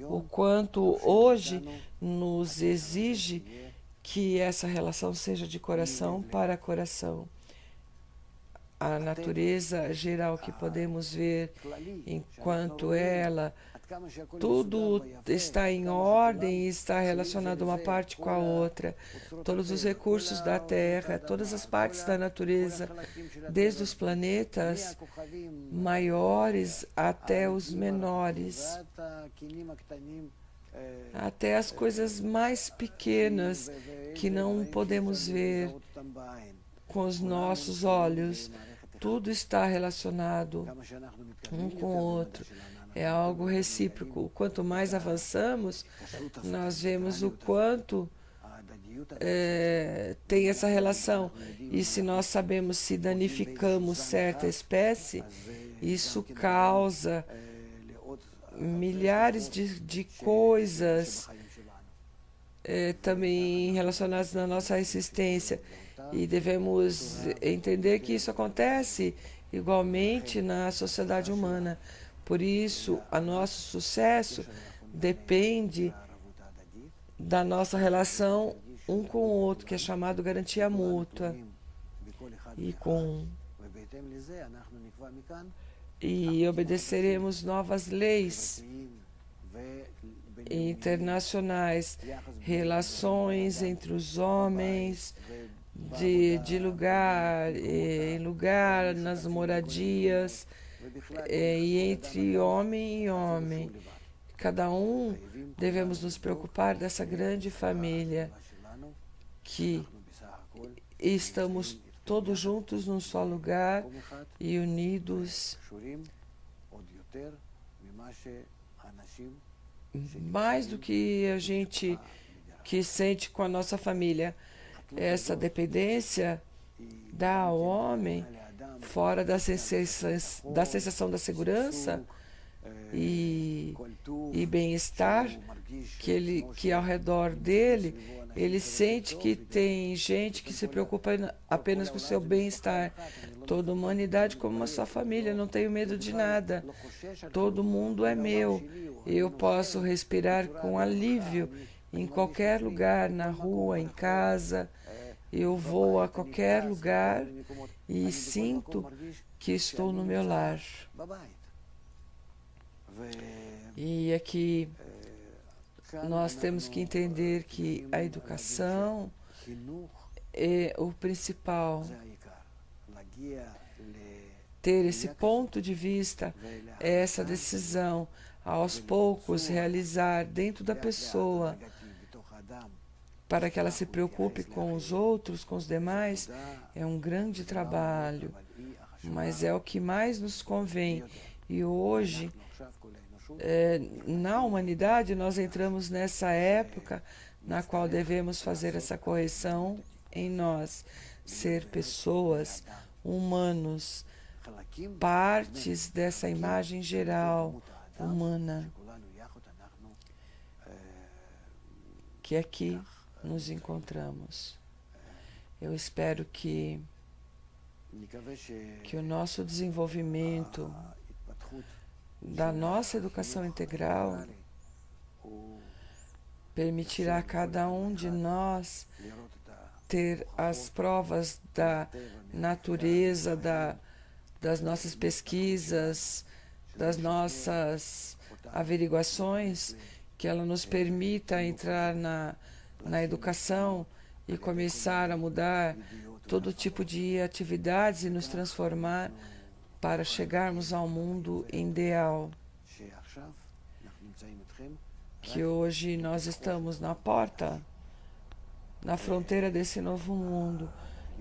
o quanto hoje nos exige que essa relação seja de coração para coração. A natureza geral que podemos ver, enquanto tudo está em ordem e está relacionado uma parte com a outra. Todos os recursos da Terra, todas as partes da natureza, desde os planetas maiores até os menores, até as coisas mais pequenas que não podemos ver com os nossos olhos. Tudo está relacionado um com o outro. É algo recíproco. Quanto mais avançamos, nós vemos o quanto tem essa relação. E se nós sabemos se danificamos certa espécie, isso causa milhares de coisas também relacionadas na nossa existência. E devemos entender que isso acontece igualmente na sociedade humana. Por isso, o nosso sucesso depende da nossa relação um com o outro, que é chamado garantia mútua. E obedeceremos novas leis internacionais, relações entre os homens, de lugar em lugar, nas moradias, e entre homem e homem. Cada um devemos nos preocupar dessa grande família, que estamos todos juntos num só lugar e unidos, mais do que a gente que sente com a nossa família. Essa dependência dá ao homem, fora da sensação da segurança e bem-estar, que ao redor dele, ele sente que tem gente que se preocupa apenas com o seu bem-estar. Toda a humanidade como uma só família, não tenho medo de nada. Todo mundo é meu. Eu posso respirar com alívio em qualquer lugar, na rua, em casa. Eu vou a qualquer lugar e sinto que estou no meu lar. E aqui nós temos que entender que a educação é o principal. Ter esse ponto de vista, essa decisão, aos poucos realizar dentro da pessoa, para que ela se preocupe com os outros, com os demais, é um grande trabalho, mas é o que mais nos convém. E hoje, Na humanidade, nós entramos nessa época na qual devemos fazer essa correção em nós, ser pessoas, humanos, partes dessa imagem geral humana, que aqui nos encontramos. Eu espero que o nosso desenvolvimento da nossa educação integral permitirá a cada um de nós ter as provas da natureza, das nossas pesquisas, das nossas averiguações, que ela nos permita entrar na educação e começar a mudar todo tipo de atividades e nos transformar para chegarmos ao mundo ideal. Que hoje nós estamos na porta, na fronteira desse novo mundo.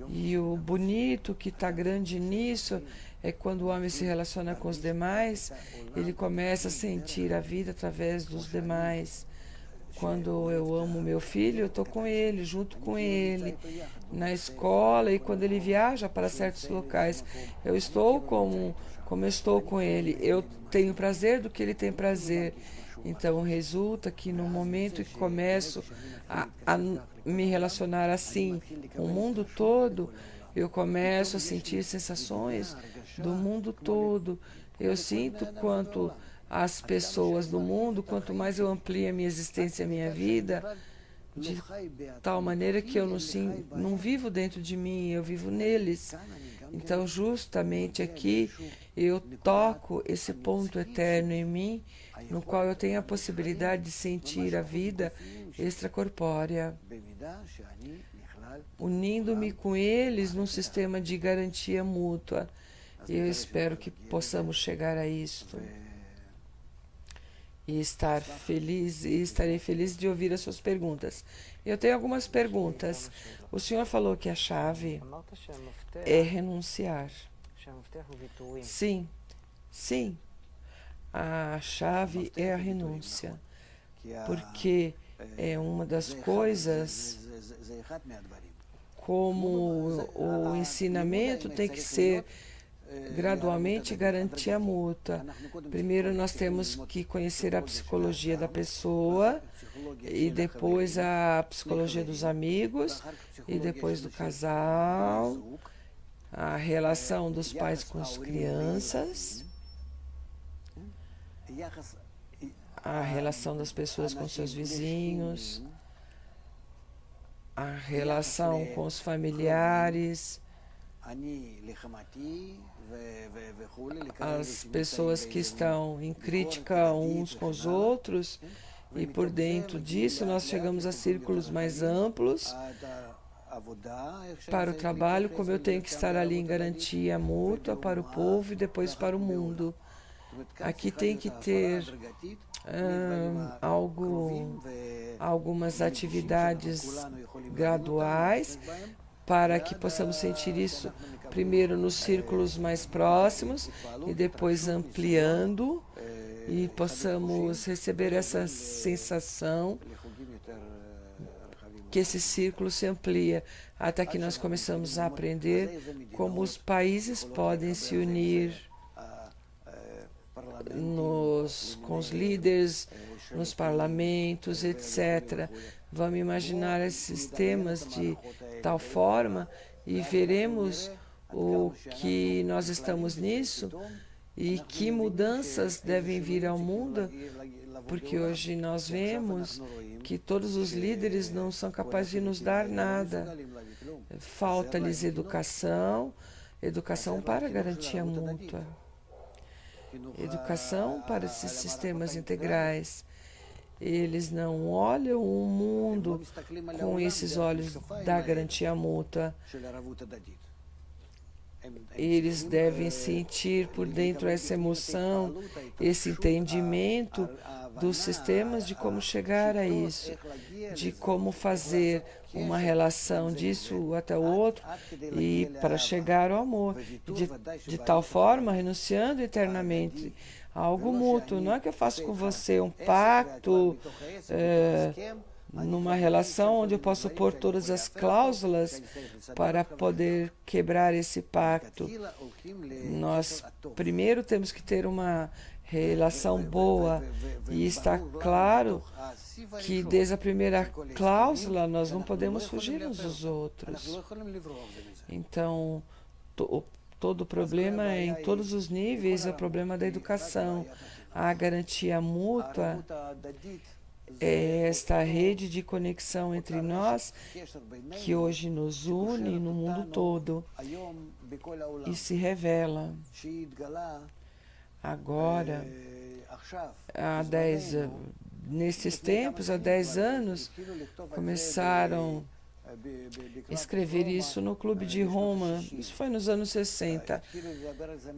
E o bonito que está grande nisso é quando o homem se relaciona com os demais, ele começa a sentir a vida através dos demais. Quando eu amo meu filho, eu estou com ele, junto com ele, na escola, e quando ele viaja para certos locais, eu estou como eu estou com ele. Eu tenho prazer do que ele tem prazer. Então, resulta que no momento que começo a me relacionar assim com o mundo todo, eu começo a sentir sensações do mundo todo. Eu sinto quanto as pessoas do mundo, quanto mais eu amplio a minha existência, a minha vida, de tal maneira que eu não vivo dentro de mim, eu vivo neles. Então, justamente aqui, eu toco esse ponto eterno em mim, no qual eu tenho a possibilidade de sentir a vida extracorpórea, unindo-me com eles num sistema de garantia mútua. Eu espero que possamos chegar a isto. E estarei feliz de ouvir as suas perguntas. Eu tenho algumas perguntas. O senhor falou que a chave é renunciar. Sim, sim. A chave é a renúncia, porque é uma das coisas, como o ensinamento tem que ser gradualmente garantia mútua. Primeiro nós temos que conhecer a psicologia da pessoa, e depois a psicologia dos amigos, e depois do casal, a relação dos pais com as crianças, a relação das pessoas com seus vizinhos, a relação com os familiares, as pessoas que estão em crítica uns com os outros, e por dentro disso nós chegamos a círculos mais amplos para o trabalho, como eu tenho que estar ali em garantia mútua para o povo e depois para o mundo. Aqui tem que ter algumas atividades graduais para que possamos sentir isso primeiro nos círculos mais próximos e depois ampliando, e possamos receber essa sensação que esse círculo se amplia até que nós começamos a aprender como os países podem se unir com os líderes, nos parlamentos, etc. Vamos imaginar esses temas de tal forma e veremos o que nós estamos nisso e que mudanças devem vir ao mundo, porque hoje nós vemos que todos os líderes não são capazes de nos dar nada. Falta-lhes educação para garantia mútua, educação para esses sistemas integrais. Eles não olham o mundo com esses olhos da garantia mútua. Eles devem sentir por dentro essa emoção, esse entendimento dos sistemas, de como chegar a isso, de como fazer uma relação disso até o outro e para chegar ao amor, de tal forma renunciando eternamente algo mútuo. Não é que eu faço com você um pacto, numa relação onde eu posso pôr todas as cláusulas para poder quebrar esse pacto. Nós primeiro temos que ter uma relação boa e está claro que desde a primeira cláusula nós não podemos fugir uns dos outros. Então, todo o problema é em todos os níveis, é o problema da educação. A garantia mútua é esta rede de conexão entre nós que hoje nos une no mundo todo e se revela. Agora, nesses tempos, há 10 anos, começaram a escrever isso no Clube de Roma. Isso foi nos anos 60.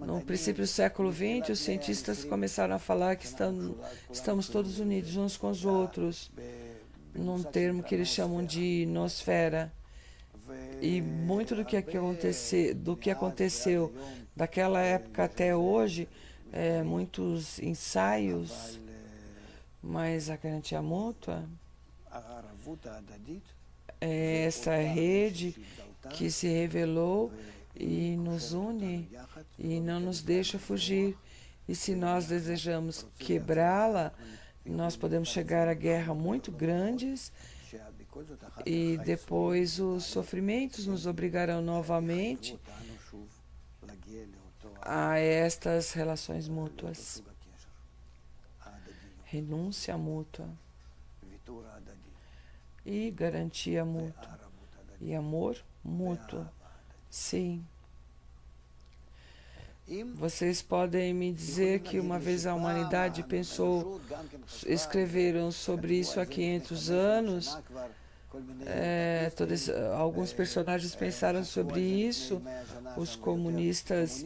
No princípio do século XX, os cientistas começaram a falar que estamos todos unidos uns com os outros, num termo que eles chamam de nosfera. E muito do que aconteceu daquela época até hoje, muitos ensaios, mas a garantia mútua é essa rede que se revelou e nos une e não nos deixa fugir. E se nós desejamos quebrá-la, nós podemos chegar a guerras muito grandes e depois os sofrimentos nos obrigarão novamente a estas relações mútuas. Renúncia mútua e garantia mútua e amor mútuo. Sim. Vocês podem me dizer que uma vez a humanidade pensou, escreveram sobre isso há 500 anos, alguns personagens pensaram sobre isso, os comunistas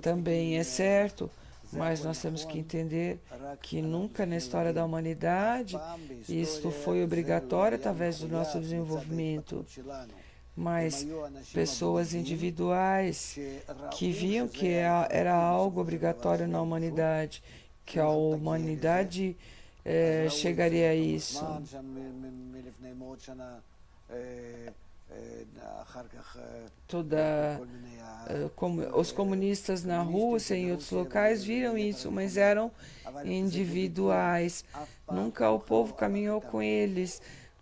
também é certo, mas nós temos que entender que nunca na história da humanidade isto foi obrigatório através do nosso desenvolvimento, mas pessoas individuais que viam que era algo obrigatório na humanidade, que a humanidade chegaria a isso. Os comunistas na Rússia e em outros locais viram isso, mas eram individuais. Nunca o povo caminhou com eles,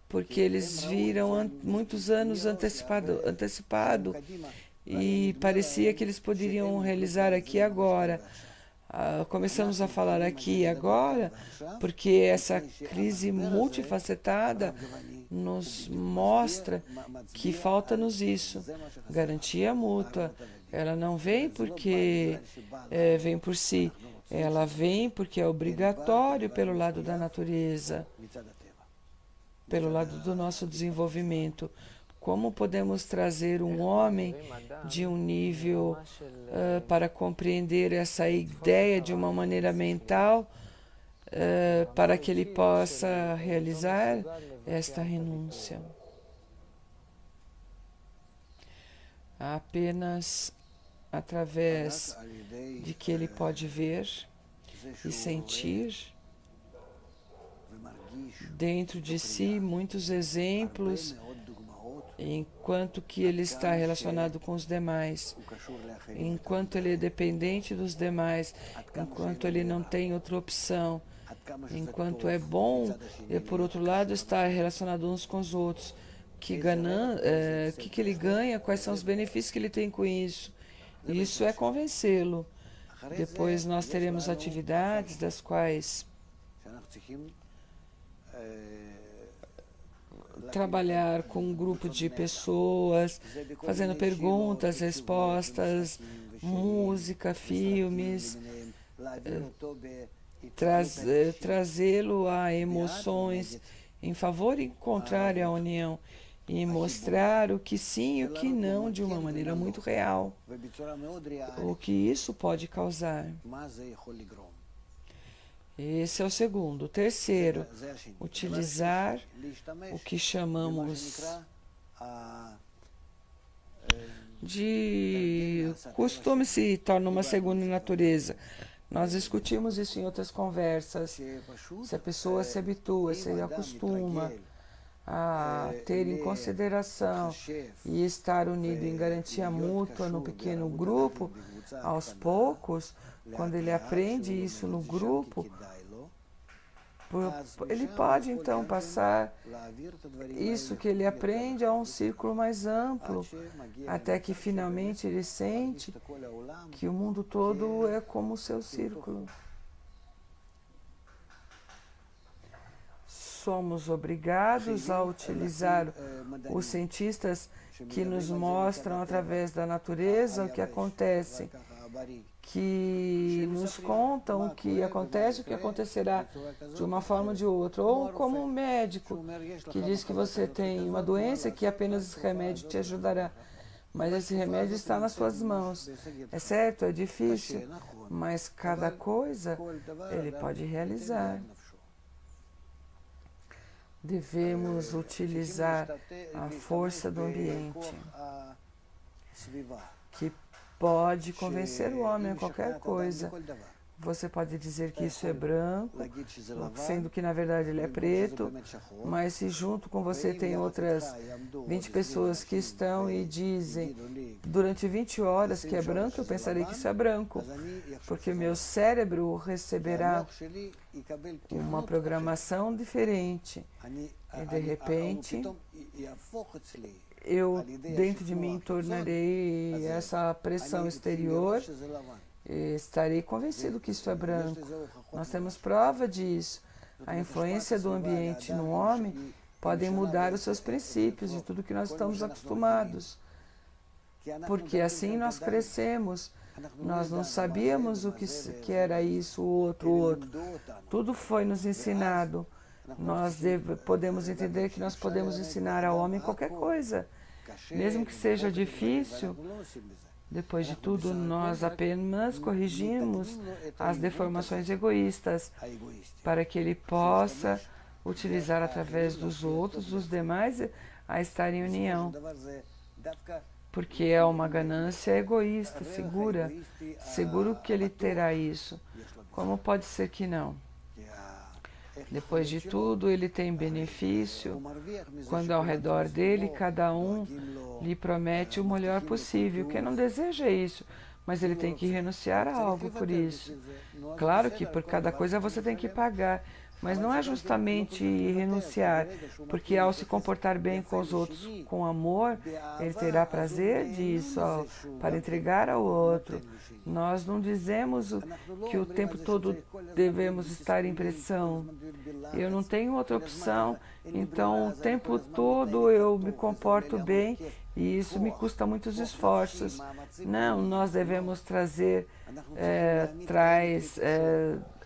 porque eles viram muitos anos antecipado e parecia que eles poderiam realizar aqui e agora. Começamos a falar aqui e agora porque essa crise multifacetada nos mostra que falta-nos isso, garantia mútua. Ela não vem porque vem por si, ela vem porque é obrigatório pelo lado da natureza, pelo lado do nosso desenvolvimento. Como podemos trazer um homem de um nível para compreender essa ideia de uma maneira mental para que ele possa realizar esta renúncia? Apenas através de que ele pode ver e sentir dentro de si muitos exemplos, enquanto que ele está relacionado com os demais, enquanto ele é dependente dos demais, enquanto ele não tem outra opção, enquanto é bom, e por outro lado está relacionado uns com os outros. Que ele ganha, quais são os benefícios que ele tem com isso. Isso é convencê-lo. Depois nós teremos atividades das quais trabalhar com um grupo de pessoas, fazendo perguntas, respostas, música, filmes, trazê-lo a emoções em favor e contrário à união, e mostrar o que sim e o que não de uma maneira muito real, o que isso pode causar. Esse é o segundo. O terceiro, utilizar o que chamamos de costume se torna uma segunda natureza. Nós discutimos isso em outras conversas. Se a pessoa se habitua, se acostuma a ter em consideração e estar unido em garantia mútua no pequeno grupo, aos poucos, quando ele aprende isso no grupo, ele pode então passar isso que ele aprende a um círculo mais amplo, até que finalmente ele sente que o mundo todo é como o seu círculo. Somos obrigados a utilizar os cientistas que nos mostram através da natureza o que acontece, que nos contam o que acontece, o que acontecerá de uma forma ou de outra, ou como um médico que diz que você tem uma doença que apenas esse remédio te ajudará, mas esse remédio está nas suas mãos. É certo, é difícil, mas cada coisa ele pode realizar. Devemos utilizar a força do ambiente, que pode convencer o homem a qualquer coisa. Você pode dizer que isso é branco, sendo que na verdade ele é preto, mas se junto com você tem outras 20 pessoas que estão e dizem durante 20 horas que é branco, eu pensarei que isso é branco, porque meu cérebro receberá uma programação diferente e de repente eu dentro de mim tornarei essa pressão exterior e estarei convencido que isso é branco. Nós temos prova disso. A influência do ambiente no homem pode mudar os seus princípios de tudo que nós estamos acostumados, porque assim nós crescemos. Nós não sabíamos o que era isso, o outro. Tudo foi nos ensinado. Nós podemos entender que nós podemos ensinar ao homem qualquer coisa, mesmo que seja difícil. Depois de tudo, nós apenas corrigimos as deformações egoístas para que ele possa utilizar através dos outros, os demais, a estar em união. Porque é uma ganância egoísta, seguro que ele terá isso. Como pode ser que não? Depois de tudo, ele tem benefício quando ao redor dele cada um lhe promete o melhor possível. Quem não deseja isso, mas ele tem que renunciar a algo por isso. Claro que por cada coisa você tem que pagar, mas não é justamente renunciar, porque ao se comportar bem com os outros com amor, ele terá prazer disso, para entregar ao outro. Nós não dizemos que o tempo todo devemos estar em pressão. Eu não tenho outra opção, então o tempo todo eu me comporto bem e isso me custa muitos esforços. Não, nós devemos trazer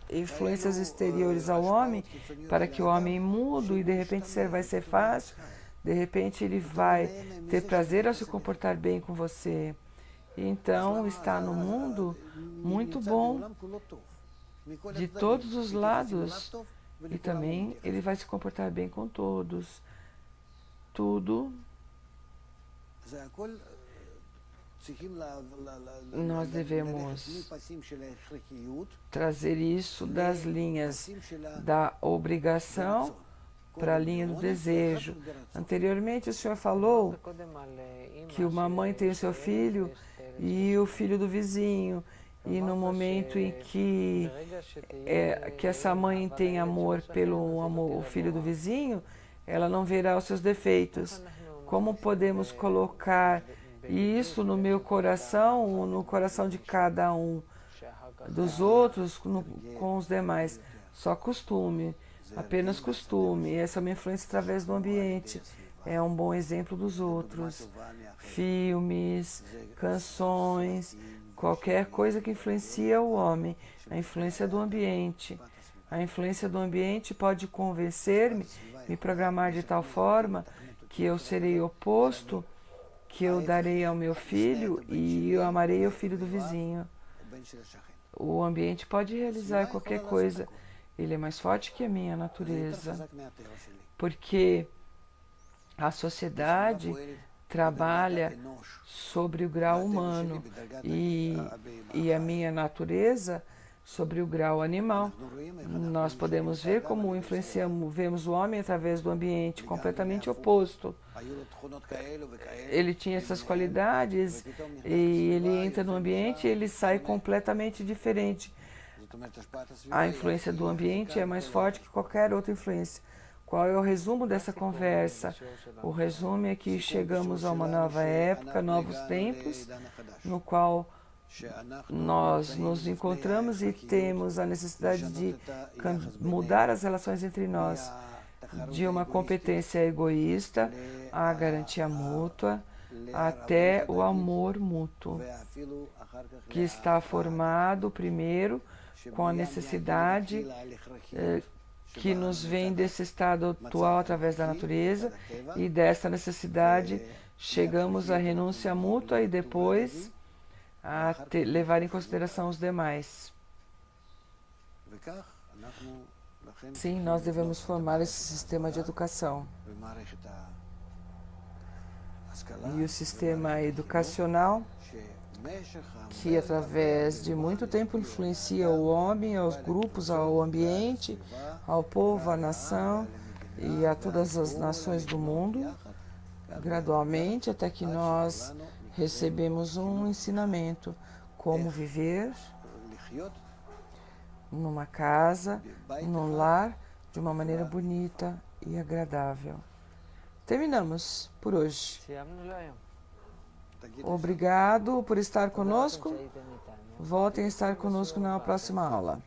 influências exteriores ao homem para que o homem mude e de repente vai ser fácil, de repente ele vai ter prazer ao se comportar bem com você. Então está no mundo muito bom de todos os lados e também ele vai se comportar bem com todos. Tudo nós devemos trazer isso das linhas da obrigação para a linha do desejo. Anteriormente o senhor falou que uma mãe tem o seu filho e o filho do vizinho, e no momento em que essa mãe tem amor pelo o filho do vizinho, ela não verá os seus defeitos. Como podemos colocar isso no meu coração, no coração de cada um dos outros, com os demais? Só costume, apenas costume. Essa é uma influência através do ambiente. É um bom exemplo dos outros. Filmes, canções, qualquer coisa que influencia o homem. A influência do ambiente. A influência do ambiente pode convencer-me, me programar de tal forma que eu serei oposto, que eu darei ao meu filho e eu amarei o filho do vizinho. O ambiente pode realizar qualquer coisa. Ele é mais forte que a minha natureza. Porque a sociedade trabalha sobre o grau humano e a minha natureza sobre o grau animal. Nós podemos ver como influenciamos, vemos o homem através do ambiente completamente oposto. Ele tinha essas qualidades e ele entra no ambiente e ele sai completamente diferente. A influência do ambiente é mais forte que qualquer outra influência. Qual é o resumo dessa conversa? O resumo é que chegamos a uma nova época, novos tempos, no qual nós nos encontramos e temos a necessidade de mudar as relações entre nós, de uma competência egoísta à garantia mútua, até o amor mútuo, que está formado primeiro com a necessidade que nos vem desse estado atual através da natureza, e dessa necessidade chegamos à renúncia mútua e depois a levar em consideração os demais. Sim, nós devemos formar esse sistema de educação. E o sistema educacional, que através de muito tempo influencia o homem, aos grupos, ao ambiente, ao povo, à nação e a todas as nações do mundo, gradualmente, até que nós recebemos um ensinamento, como viver numa casa, num lar, de uma maneira bonita e agradável. Terminamos por hoje. Obrigado por estar conosco. Voltem a estar conosco na próxima aula.